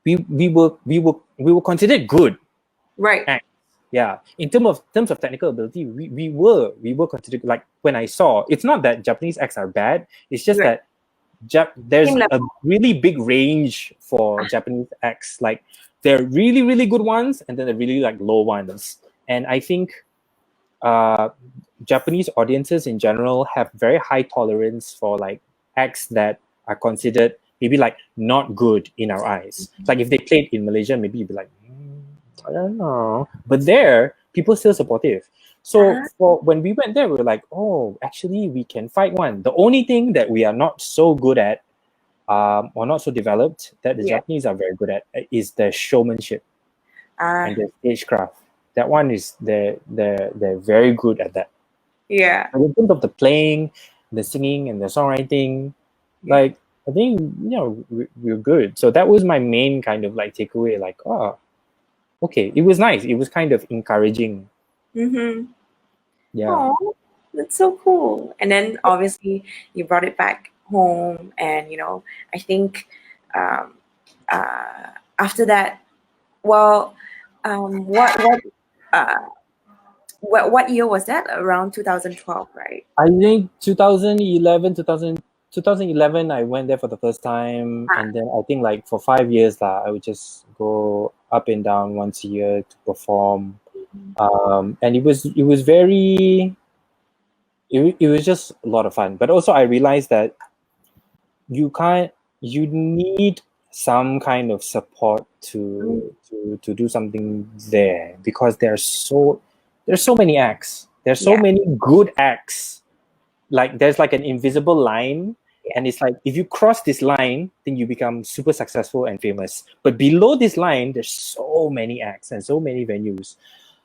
we were considered good Right. acts. Yeah, in terms of technical ability, we were considered, like when I saw, it's not that Japanese acts are bad. It's just Right. that there's Same a level. really big range for Japanese acts. Like there are really really good ones, and then the really like low ones. And I think uh, Japanese audiences in general have very high tolerance for like acts that are considered maybe like not good in our eyes. Like if they played in Malaysia, maybe you'd be like, I don't know. But there, people still supportive. So Ah. for when we went there, we were like, oh, actually we can fight one. The only thing that we are not so good at, or not so developed, that the Yeah. Japanese are very good at, is the showmanship Ah. and the stagecraft. That one is they're very good at that. Yeah. But in terms of the playing, the singing, and the songwriting, Yeah. like I think we're good. So that was my main kind of like takeaway. Like, oh, okay, it was nice. It was kind of encouraging. Mm-hmm. Yeah. Oh, that's so cool. And then obviously you brought it back home, and I think um, after that, well, uh, what year was that? Around 2012, right? I think 2011, I went there for the first time, Ah. and then I think like for 5 years lah, I would just go up and down once a year to perform. And it was very it was just a lot of fun. But also I realized that you need some kind of support to do something there, because there's so many acts. There's so Yeah. many good acts. Like there's like an invisible line, Yeah. and it's like if you cross this line, then you become super successful and famous. But below this line, there's so many acts and so many venues.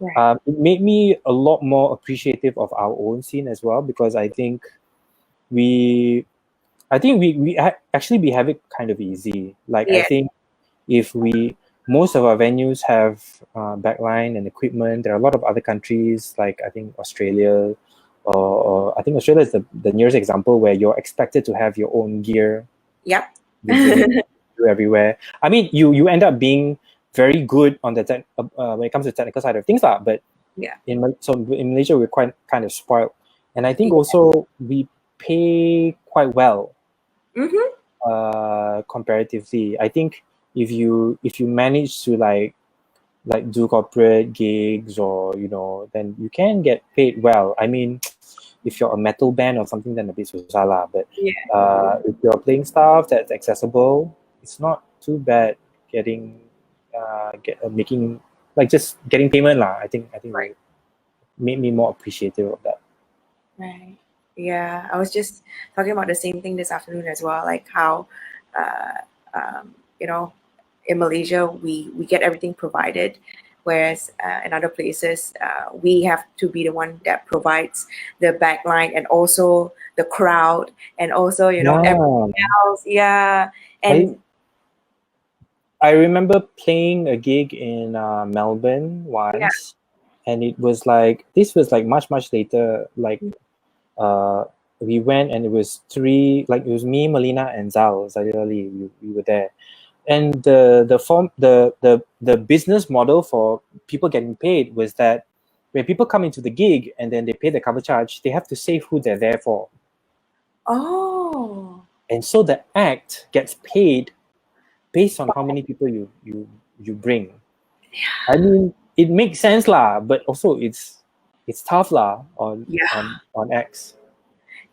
Right. It made me a lot more appreciative of our own scene as well, because we actually we have it kind of easy. Like I Yeah. think if most of our venues have backline and equipment. There are a lot of other countries, like I think Australia, or I think Australia is the nearest example, where you're expected to have your own gear. Yep. You bring it to everywhere. I mean, you end up being very good on the when it comes to the technical side of things, lah. But Yeah. in Malaysia, we're quite kind of spoiled, and I think Yeah. also we pay quite well Mm-hmm. comparatively. I think if you manage to like do corporate gigs, or then you can get paid well. I mean, if you're a metal band or something, then a bit susah lah. But Yeah. if you're playing stuff that's accessible, it's not too bad getting making, like, just getting payment lah. I think Right. it made me more appreciative of that. Right. Yeah. I was just talking about the same thing this afternoon as well, like how, uh, um, you know, in Malaysia we get everything provided, whereas in other places we have to be the one that provides the backline and also the crowd and also Yeah, everything else. Yeah. I And I remember playing a gig in Melbourne Yeah. once, and it was like this was like much later. Like uh, we went and it was three. Like it was me, Melina, and Zal. Zali, we were there, and the business model for people getting paid was that when people come into the gig and then they pay the cover charge, they have to say who they're there for, Oh. and so the act gets paid based on how many people you bring. I mean, it makes sense lah, but also it's tough lah Yeah. on acts.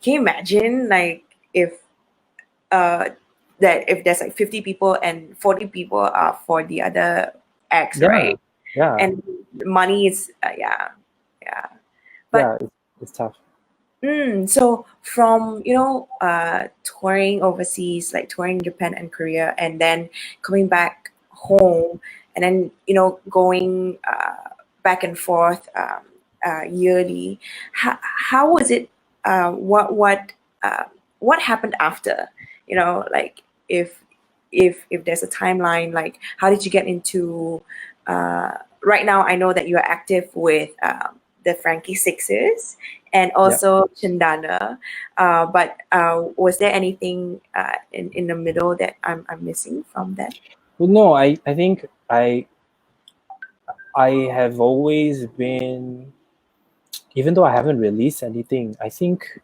Can you imagine like if uh that if there's like 50 people and 40 people are for the other acts, Yeah, right? yeah, And money is yeah, yeah. But yeah. It's tough. so from touring overseas, like touring Japan and Korea, and then coming back home, and then going back and forth yearly. How was it? Uh, what happened after? Like if if there's a timeline, like how did you get into? Right now, I know that you are active with the Frankie Sixes and Yeah. also Chandana. But was there anything in the middle that I'm missing from that? Well, no, I think I have always been, even though I haven't released anything, I think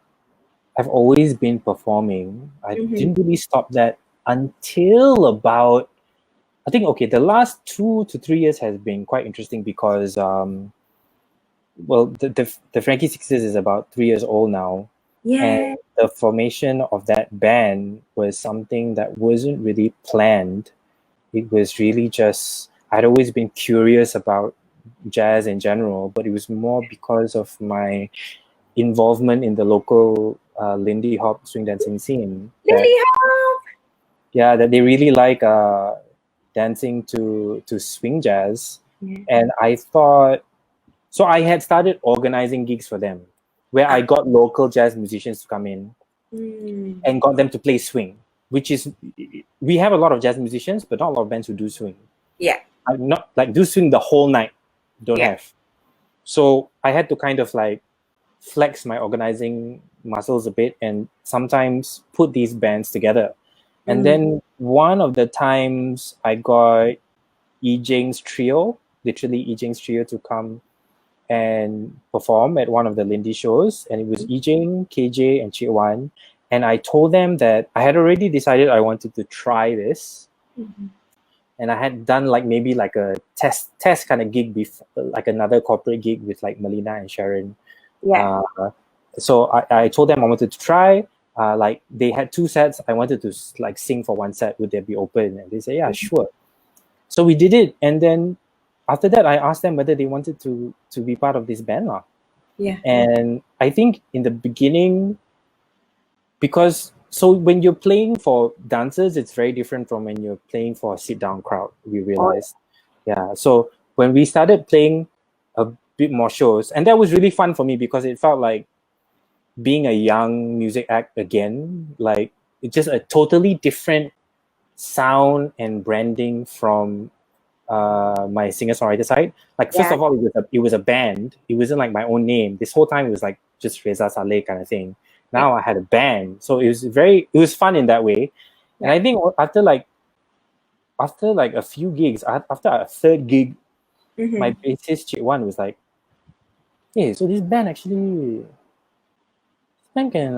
I've always been performing. I Mm-hmm. didn't really stop that until about, I think, okay, the last 2 to 3 years has been quite interesting because well, the Frankie Sixes is about 3 years old now, and Yeah. the formation of that band was something that wasn't really planned. It was really just, I'd always been curious about jazz in general, but it was more because of my involvement in the local Lindy Hop swing dancing scene that, Lily Hop. yeah, that they really like dancing to swing jazz. Yeah. And I thought, so I had started organizing gigs for them where I Ah. got local jazz musicians to come in Mm. and got them to play swing, which is, we have a lot of jazz musicians, but not a lot of bands who do swing. Yeah. I'm not like do swing the whole night, don't Yeah. have. So I had to kind of like flex my organizing muscles a bit and sometimes put these bands together. And Mm. then one of the times I got Jing's trio, literally Jing's trio, to come and perform at one of the Lindy shows. And it was Jing, KJ, and Chitwan. And I told them that I had already decided I wanted to try this. Mhm. And I had done like maybe like a test kind of gig before, like another corporate gig with like Melina and Sharon. Yeah. So I told them I wanted to try. Like they had 2 sets. I wanted to like sing for one set. Would they be open? And they said, yeah, sure. So we did it. And then after that, I asked them whether they wanted to be part of this band. Yeah. And I think in the beginning, because so when you're playing for dancers, it's very different from when you're playing for a sit down crowd, we Oh, realized. Yeah. So when we started playing a bit more shows, and that was really fun for me because it felt like being a young music act again. Like it's just a totally different sound and branding from my singer-songwriter side. Like first yeah. of all, it was a band. It wasn't like my own name. This whole time it was like just Reza Salleh kind of thing. Yeah. Now I had a band, so it was fun in that way. And Yeah. I think after like a few gigs, after a third gig, my Mm-hmm. bassist Chitwan was like, "Hey, so this band actually, this band Can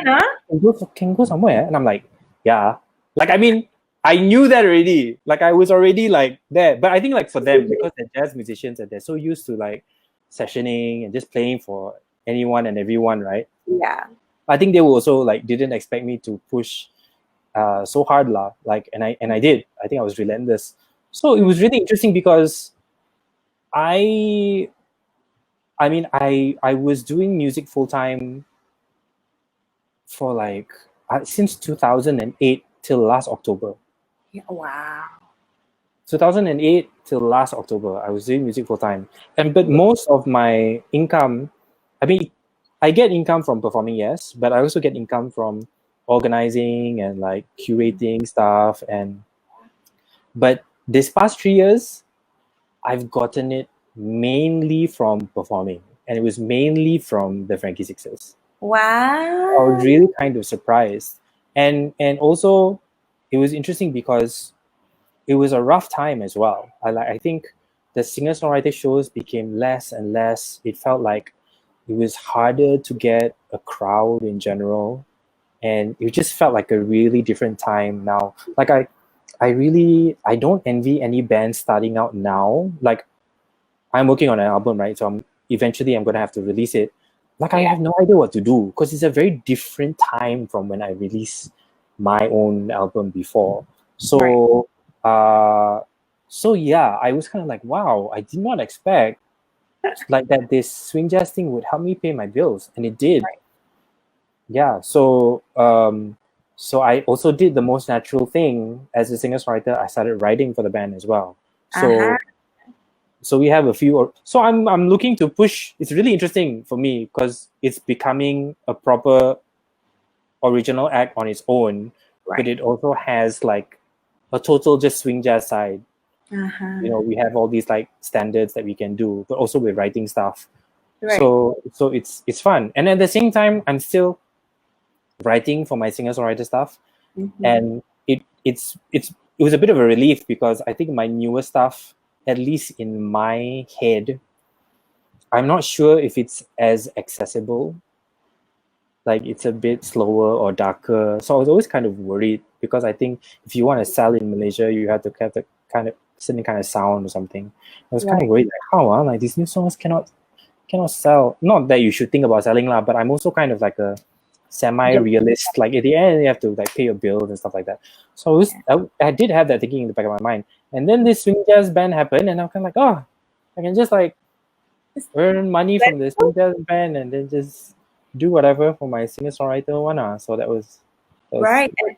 huh? can go somewhere." And I'm like, "Yeah." Like I mean, I knew that already. Like I was already like there. But I think like for them, because they're jazz musicians and they're so used to like sessioning and just playing for anyone and everyone, right? Yeah. I think they were also like didn't expect me to push so hard lah. Like and I did. I think I was relentless. So it was really interesting because I I mean I was doing music full time for like since 2008 till last October. Yeah. Wow. 2008 till last October, I was doing music full time. But most of my income, I mean, I get income from performing, yes, but I also get income from organizing and like curating stuff and But this past 3 years, I've gotten it mainly from performing, and it was mainly from the Frankie Sixes. I was Wow. really kind of surprised, and also it was interesting because it was a rough time as well. I think the singer-songwriter shows became less and less. It felt like it was harder to get a crowd in general, and it just felt like a really different time now. Like I don't envy any band starting out now. Like I'm working on an album, right? So I'm gonna have to release it. Like I Yeah. have no idea what to do because it's a very different time from when I released my own album before. Right. So uh so yeah, I was kind of like, wow, I did not expect like that this swing jazz thing would help me pay my bills, and it did. Right. Yeah. So I also did the most natural thing as a singer-songwriter. I started writing for the band as well. Uh-huh. So we have a few, so I'm looking to push. It's really interesting for me because it's becoming a proper original act on its own, but Right. it also has like a total just swing jazz side. Uh-huh. We have all these like standards that we can do, but also we're writing stuff. Right. So it's fun, and at the same time I'm still writing for my singer-songwriter stuff, Mm-hmm. and it was a bit of a relief because I think my newer stuff, at least in my head, I'm not sure if it's as accessible. Like it's a bit slower or darker. So I was always kind of worried because I think if you want to sell in Malaysia, you have to have the kind of certain kind of sound or something. I was kind of Right. worried like how like these new songs cannot sell. Not that you should think about selling lah, but I'm also kind of like a Yep. semi-realist. Like at the end, you have to like pay your bills and stuff like that. So I did have that thinking in the back of my mind. And then this swing jazz band happened, and I'm kind of like, oh, I can just like earn money from the swing jazz band and then just do whatever for my singer songwriter one. So that was Right. And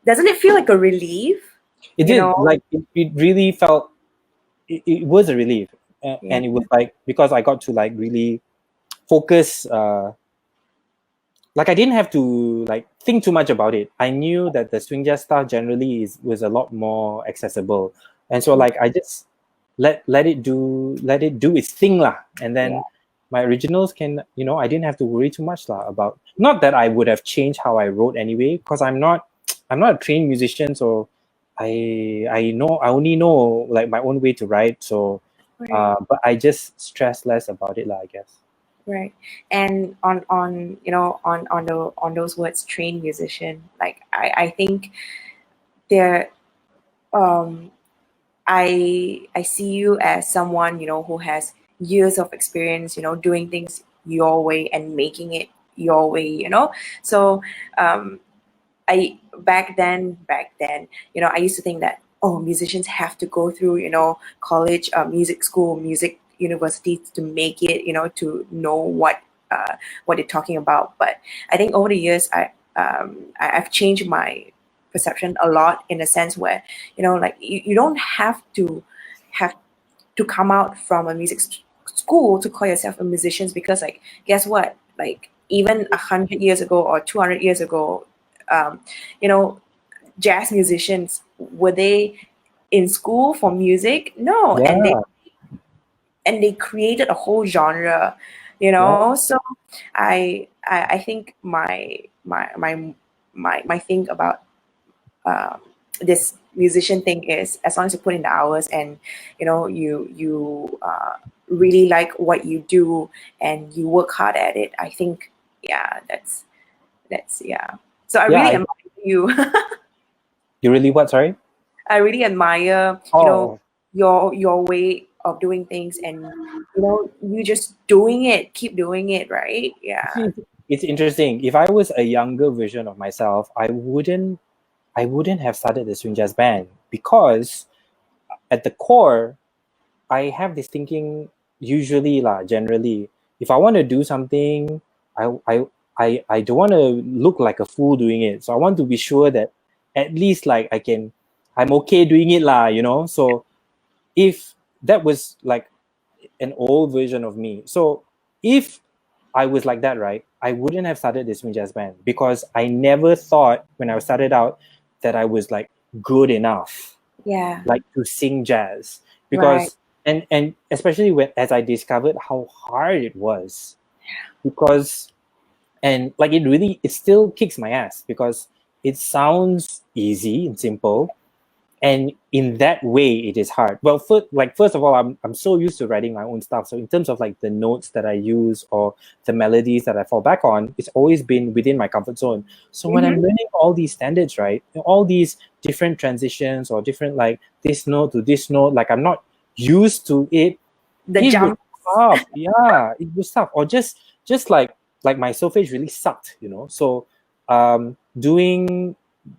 doesn't it feel like a relief? it You did know? like it really felt it was a relief. Yeah. And it was like because I got to like really focus. Like I didn't have to like think too much about it. I knew that the swing jazz stuff generally was a lot more accessible, and so like I just let it do its thing lah. And Yeah. then my originals can I didn't have to worry too much lah about, not that I would have changed how I wrote anyway, because I'm not a trained musician, so I only know like my own way to write. So Right. but I just stress less about it lah, I guess. Right. And on on those words, trained musician, like I think there um I see you as someone, who has years of experience, doing things your way and making it your way. So um back then, I used to think that, oh, musicians have to go through, college, music school, music university to make it, to know what they're talking about. But I think over the years, I've changed my perception a lot, in a sense where, like you don't have to come out from a school to call yourself a musician, because, like, guess what, like, even 100 years ago or 200 years ago, um, you know jazz musicians, were they in school for music? No. and they Yeah, and they created a whole genre, yeah, so I think my thing about um, this musician thing is, as long as you put in the hours, and you really like what you do, and you work hard at it, I think, yeah, that's yeah. So I yeah. really admire you. You really what? Sorry. I really admire, Oh, your way of doing things, and you just doing it, keep doing it, right? Yeah. see, it's interesting. If I was a younger version of myself, I wouldn't have started the swing jazz band because at the core, I have this thinking usually lah, generally. If I want to do something, I I I don't want to look like a fool doing it. So I want to be sure that at least like I'm okay doing it lah. So if that was like an old version of me. So if I was like that, right, I wouldn't have started this swing jazz band because I never thought when I started out that I was like good enough. Yeah. like to sing jazz, Right. because and especially when as I discovered how hard it was, because and like it still kicks my ass because it sounds easy and simple, and in that way it is hard. Well, first of all, I'm so used to writing my own stuff, so in terms of like the notes that I use or the melodies that I fall back on, it's always been within my comfort zone. So when I'm Mm-hmm. learning all these standards, right, all these different transitions or different like this note to this note, like I'm not used to it, The it was jump. tough. Yeah, it was tough. Or just like my solfege really sucked, you know. So doing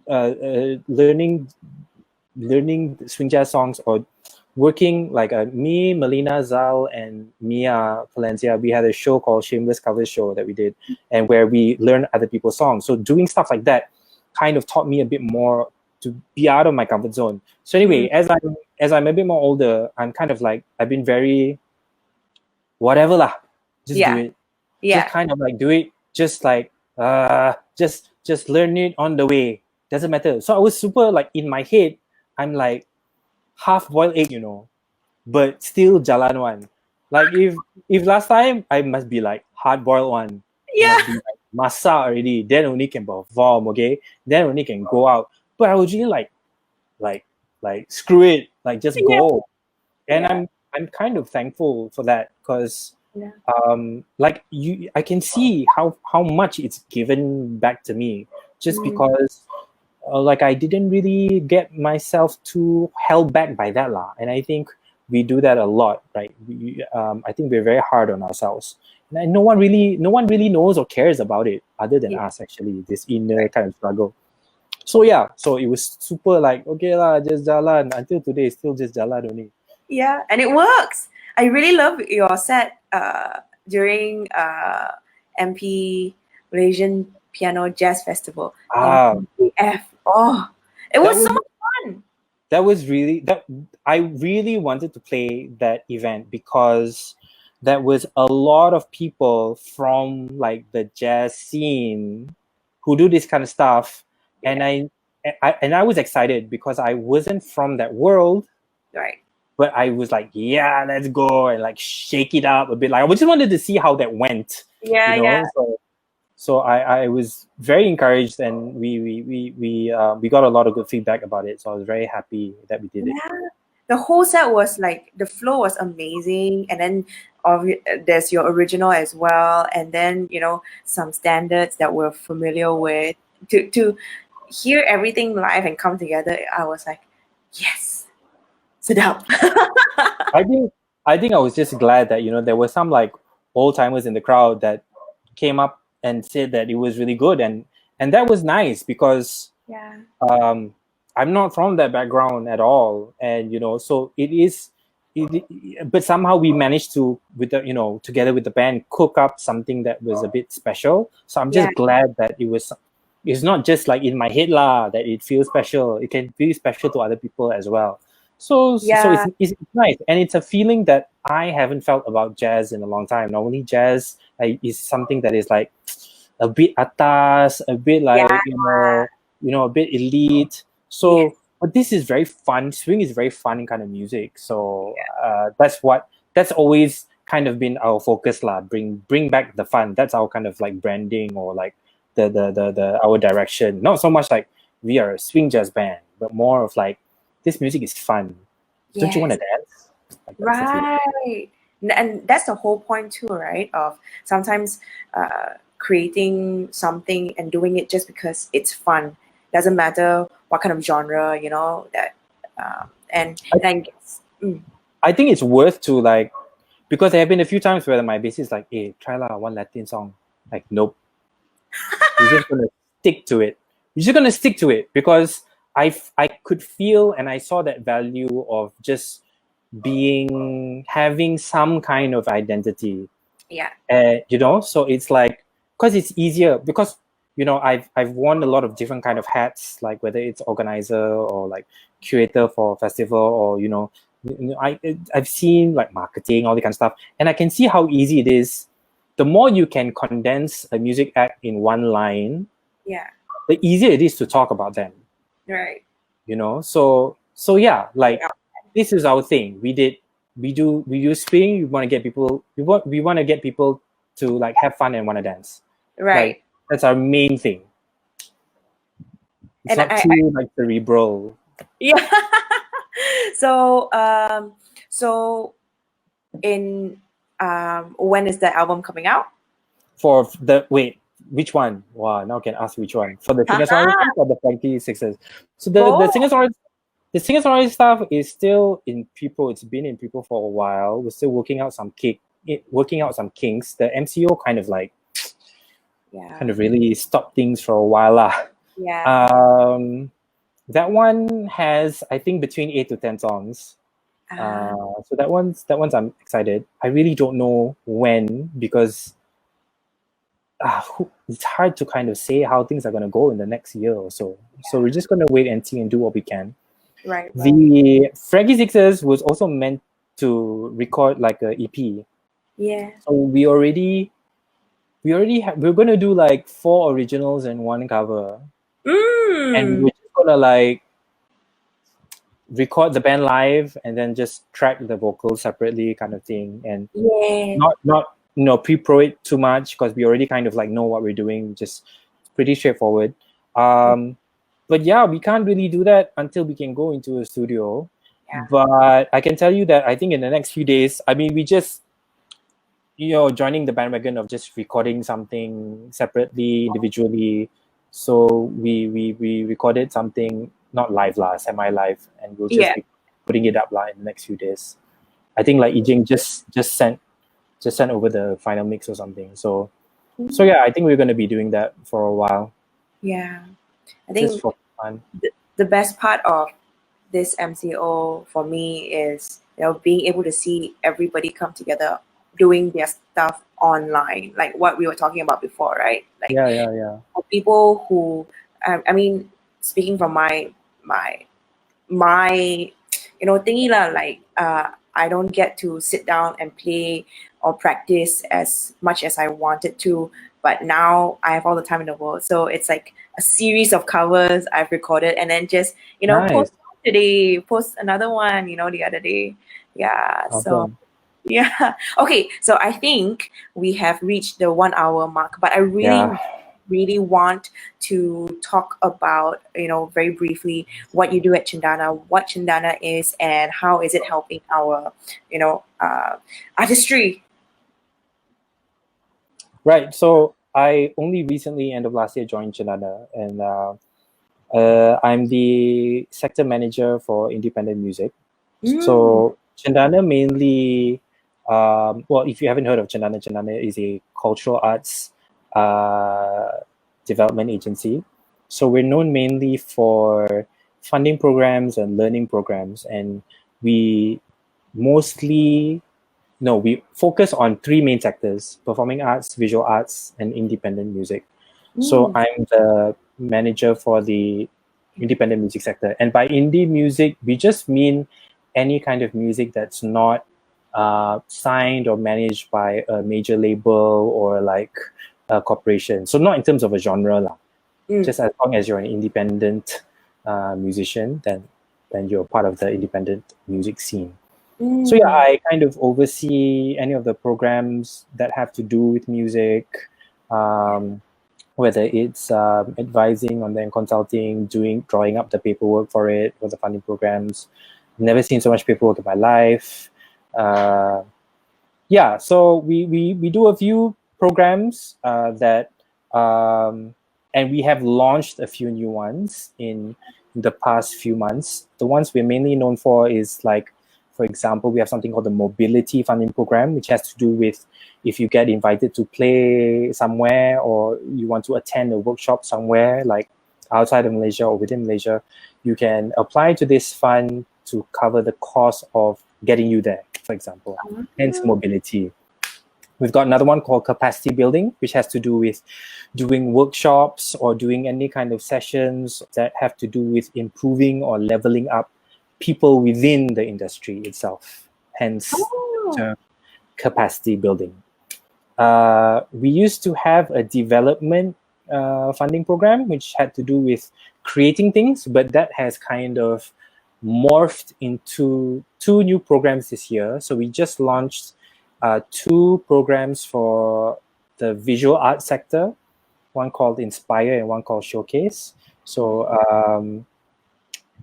learning swing jazz songs, or working like me, Melina Zal, and Mia Valencia, we had a show called Shameless Cover Show that we did, and where we learn other people's songs. So doing stuff like that kind of taught me a bit more to be out of my comfort zone. So anyway, Mm. as I'm a bit more older, I'm kind of like I've been very whatever lah, just do Yeah. it, just Yeah. kind of like do it, just like just learn it on the way, doesn't matter. So I was super like in my head, I'm like half boiled egg, you know, but still jalan one. Like if last time I must be like hard boiled one, I Yeah. must be like masak already, then only can perform, okay, then only can go out. But I was really like like screw it, like just Yeah. go. And Yeah. I'm kind of thankful for that, because Yeah. like I can see how much it's given back to me, just Mm. because like I didn't really get myself too held back by that lah. And I think we do that a lot, right? I think we're very hard on ourselves, and no one really knows or cares about it other than Yeah. us, actually, this inner Right. kind of struggle. So yeah, so it was super like, okay lah, just jalan until today, still just jalan only. Yeah. And it works. I really love your set during MP Malaysian Piano Jazz Festival, Ah, MPF. Oh, it that was so was much fun. that was really that I really wanted to play that event, because that was a lot of people from like the jazz scene who do this kind of stuff, and Yeah. I was excited because I wasn't from that world, Right. but I was like, yeah, let's go and like shake it up a bit. Like I just wanted to see how that went, you Yeah. Yeah. know. So I was very encouraged, and we got a lot of good feedback about it. So I was very happy that we did it. Yeah. The whole set was like the flow was amazing, and then there's your original as well, and then some standards that we're familiar with. To hear everything live and come together, I was like, yes, sit up. I think I was just glad that there were some like old timers in the crowd that came up and said that it was really good, and that was nice, because Yeah. um, I'm not from that background at all, and so it is. But somehow we managed to, with the together with the band, cook up something that was a bit special. So I'm Yeah. just glad that it's not just like in my head lah, that it feels special. It can be special to other people as well. So Yeah. it's nice, and it's a feeling that I haven't felt about jazz in a long time. Normally, jazz is something that is like a bit atas, a bit Yeah. like a bit elite. Yeah. So, but this is very fun. Swing is very fun kind of music. So that's always kind of been our focus lah. Bring back the fun. That's our kind of like branding, or like the our direction. Not so much like we are a swing jazz band, but more of like this music is fun. Don't you want to Yes. dance? Like that's the feeling. Right. And that's the whole point too, right? Of sometimes creating something and doing it just because it's fun. Doesn't matter what kind of genre, that and I guess I think it's worth to like, because there have been a few times where my bassist is like, hey, try lah one Latin song. Like, nope. We're just gonna stick to it. We're just gonna stick to it, because I could feel and I saw that value of just having some kind of identity. yeah. So it's like, because it's easier, because I've worn a lot of different kind of hats, like whether it's organizer or like curator for a festival, or I've seen like marketing, all the kind of stuff, and I can see how easy it is. The more you can condense a music act in one line, Yeah. the easier it is to talk about them. Right. So So yeah, like Yeah. this is our thing. We do spin. We want to get people. We want to get people to like have fun and want to dance. Like Right. that's our main thing. It's And not I too like cerebral. yeah. So so in when is the album coming out? For the wait, which one? Wow, now I can ask which one for the singer-songwriters or the Frankie Sixers. So the Both. singer-songwriter stuff is still in people. It's been in people for a while. We're still working out some kinks. The MCO Yeah. kind of really stopped things for a while lah. Yeah. That one has I think between 8 to 10 songs. Ah, So that one's I'm excited. I really don't know when because it's hard to kind of say how things are going to go in the next year or so. So we're just going to wait and see and do what we can. right. The Fraggy Sixers was also meant to record like a EP. Yeah. So we're going to do like 4 originals and 1 cover. And we're just going to like record the band live and then just track the vocals separately kind of thing. And Yeah. not pre-pro it too much because we already kind of like know what we're doing. Just pretty straightforward. But yeah, we can't really do that until we can go into a studio. Yeah. But I can tell you that I think in the next few days, I mean, we just joining the bandwagon of just recording something separately, individually. So we recorded something not live lah, semi-live, and we'll just Yeah. be putting it up lah in the next few days. I think like Ijing just sent over the final mix or something. So yeah, I think we're going to be doing that for a while. Yeah. I Just think for fun. the best part of this MCO for me is being able to see everybody come together doing their stuff online, like what we were talking about before, right? Like Yeah. for people who I mean, speaking from my thingy lah, like I don't get to sit down and play or practice as much as I wanted to, but now I have all the time in the world, so it's like a series of covers I've recorded and then just Nice. post today, post another one the other day. Yeah. So Awesome. yeah. Okay, so I think we have reached the 1 hour mark, but I really want to talk about, very briefly what you do at Chandana, what Chandana is, and how is it helping our, artistry. Right. So I only recently, end of last year, joined Chandana, and I'm the sector manager for independent music. So Chandana mainly, well, if you haven't heard of Chandana, Chandana is a cultural arts development agency. So we're known mainly for funding programs and learning programs, and we focus on 3 main sectors: performing arts, visual arts, and independent music. So I'm the manager for the independent music sector. And by indie music, we just mean any kind of music that's not signed or managed by a major label or like a corporation. So not in terms of a genre lah. Just as long as you're an independent musician, then you're part of the independent music scene. So yeah, I kind of oversee any of the programs that have to do with music, whether it's advising on them, consulting, drawing up the paperwork for it, for the funding programs. Never seen so much paperwork in my life. Yeah, so we do a few programs that, and we have launched a few new ones in the past few months. The ones we're mainly known for is like, for example, we have something called the Mobility Funding Program, which has to do with if you get invited to play somewhere or you want to attend a workshop somewhere, like outside of Malaysia or within Malaysia, you can apply to this fund to cover the cost of getting you there, for example, hence mobility. We've got another one called capacity building, which has to do with doing workshops or doing any kind of sessions that have to do with improving or leveling up people within the industry itself, hence the capacity building. We used to have a development funding program, which had to do with creating things, but that has kind of morphed into 2 new programs this year. So we just launched 2 programs for the visual art sector, one called Inspire and one called Showcase. So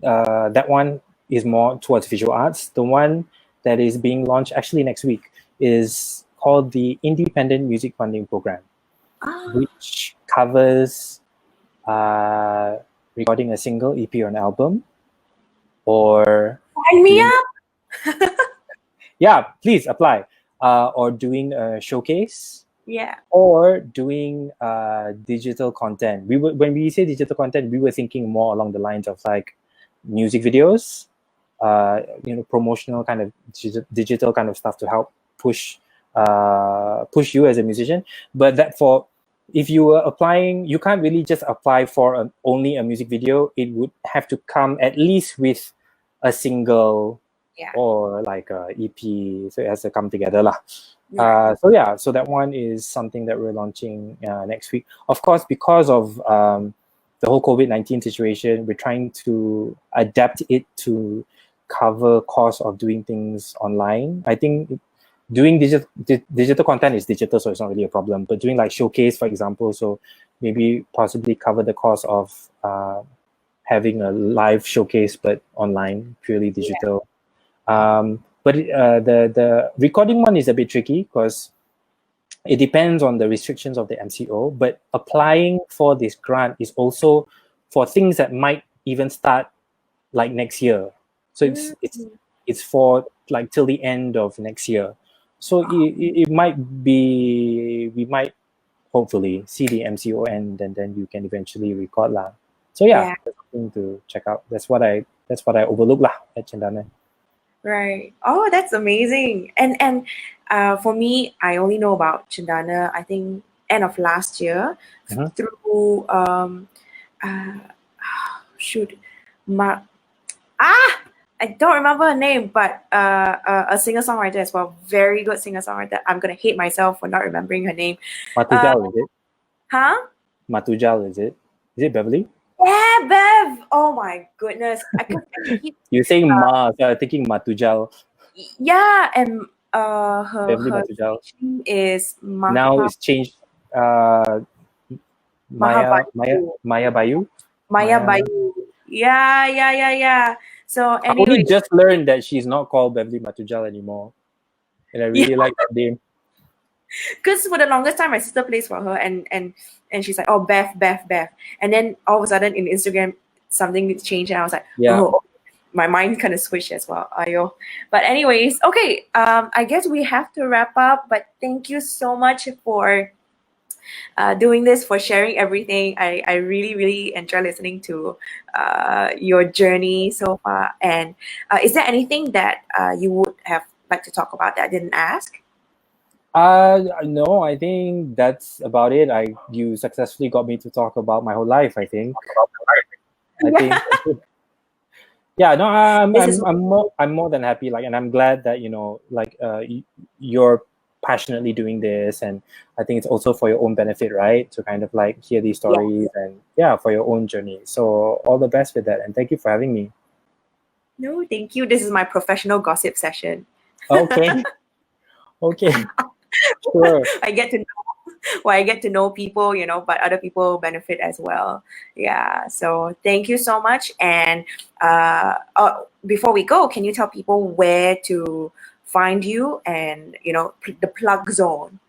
that one is more towards visual arts. The one that is being launched actually next week is called the Independent Music Funding Program, which covers recording a single EP or an album, or Sign me up. yeah, please apply, or doing a showcase, Yeah. or doing digital content. When we say digital content, we were thinking more along the lines of like music videos, promotional kind of digital kind of stuff to help push you as a musician. But that if you were applying, you can't really just apply for only a music video. It would have to come at least with a single, or like a EP, so it has to come together lah. So that one is something that we're launching next week. Of course, because of the whole COVID-19 situation, we're trying to adapt it to cover cost of doing things online. I think doing digital content is digital, so it's not really a problem. But doing like showcase, for example, so maybe possibly cover the cost of having a live showcase, but online, purely digital. But the recording one is a bit tricky because it depends on the restrictions of the MCO. But applying for this grant is also for things that might even start like next year. So it's for like till the end of next year. So it might be, we might hopefully see the MCO end, and then you can eventually record lah. So that's something to check out. That's what I overlook lah at Cendana. Right. Oh, that's amazing. And for me, I only know about Cendana, I think, end of last year through I don't remember her name, but a singer-songwriter as well. Very good singer-songwriter. I'm gonna hate myself for not remembering her name. Matujal, is it? Huh? Matujal, is it? Is it Beverly? Yeah, Bev. Oh my goodness. I keep You're saying Ma, so I'm thinking Matujal. Yeah, and her Matujal name is now it's changed. Maya Bayu. Maya Bayu. Yeah. So I only anyway, just learned that she's not called Beverly Matujal anymore, and I really like that name. Because for the longest time, my sister plays for her, and she's like, oh, Beth, and then all of a sudden in Instagram something changed, and I was like, oh, my mind kind of switched as well. Ayo. But anyways, okay, I guess we have to wrap up. But thank you so much for doing this, for sharing everything. I really enjoy listening to your journey so far. And is there anything that you would have liked to talk about that I didn't ask? No, I think that's about it. You successfully got me to talk about my whole life, I think. I'm more than happy, and I'm glad that you're passionately doing this, and I think it's also for your own benefit, right? To kind of hear these stories and for your own journey. So all the best with that, and thank you for having me. No, thank you. This is my professional gossip session. Okay. Sure. I get to know people, but other people benefit as well. Yeah. So thank you so much. And before we go, can you tell people where to find you and the plug zone?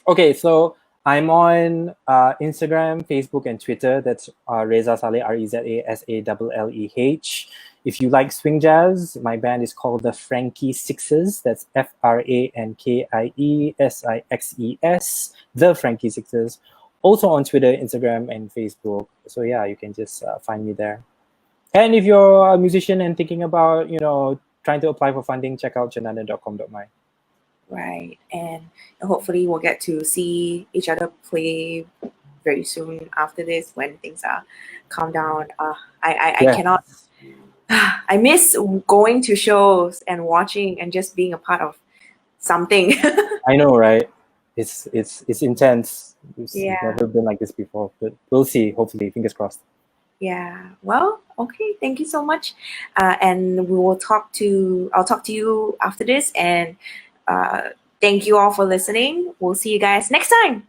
Okay, so I'm on Instagram, Facebook, and Twitter. That's Reza Salleh, RezaSalleh. If you like swing jazz, my band is called the Frankie Sixes. That's FrankiesSixes. The Frankie Sixes. Also on Twitter, Instagram, and Facebook. So you can just find me there. And if you're a musician and thinking about trying to apply for funding, check out cendana.com.my. Right, and hopefully we'll get to see each other play very soon after this when things are calmed down. I cannot. I miss going to shows and watching and just being a part of something. I know, right? It's intense. It's never been like this before, but we'll see. Hopefully, fingers crossed. Yeah. Well, okay. Thank you so much. And I'll talk to you after this. And uh, thank you all for listening. We'll see you guys next time.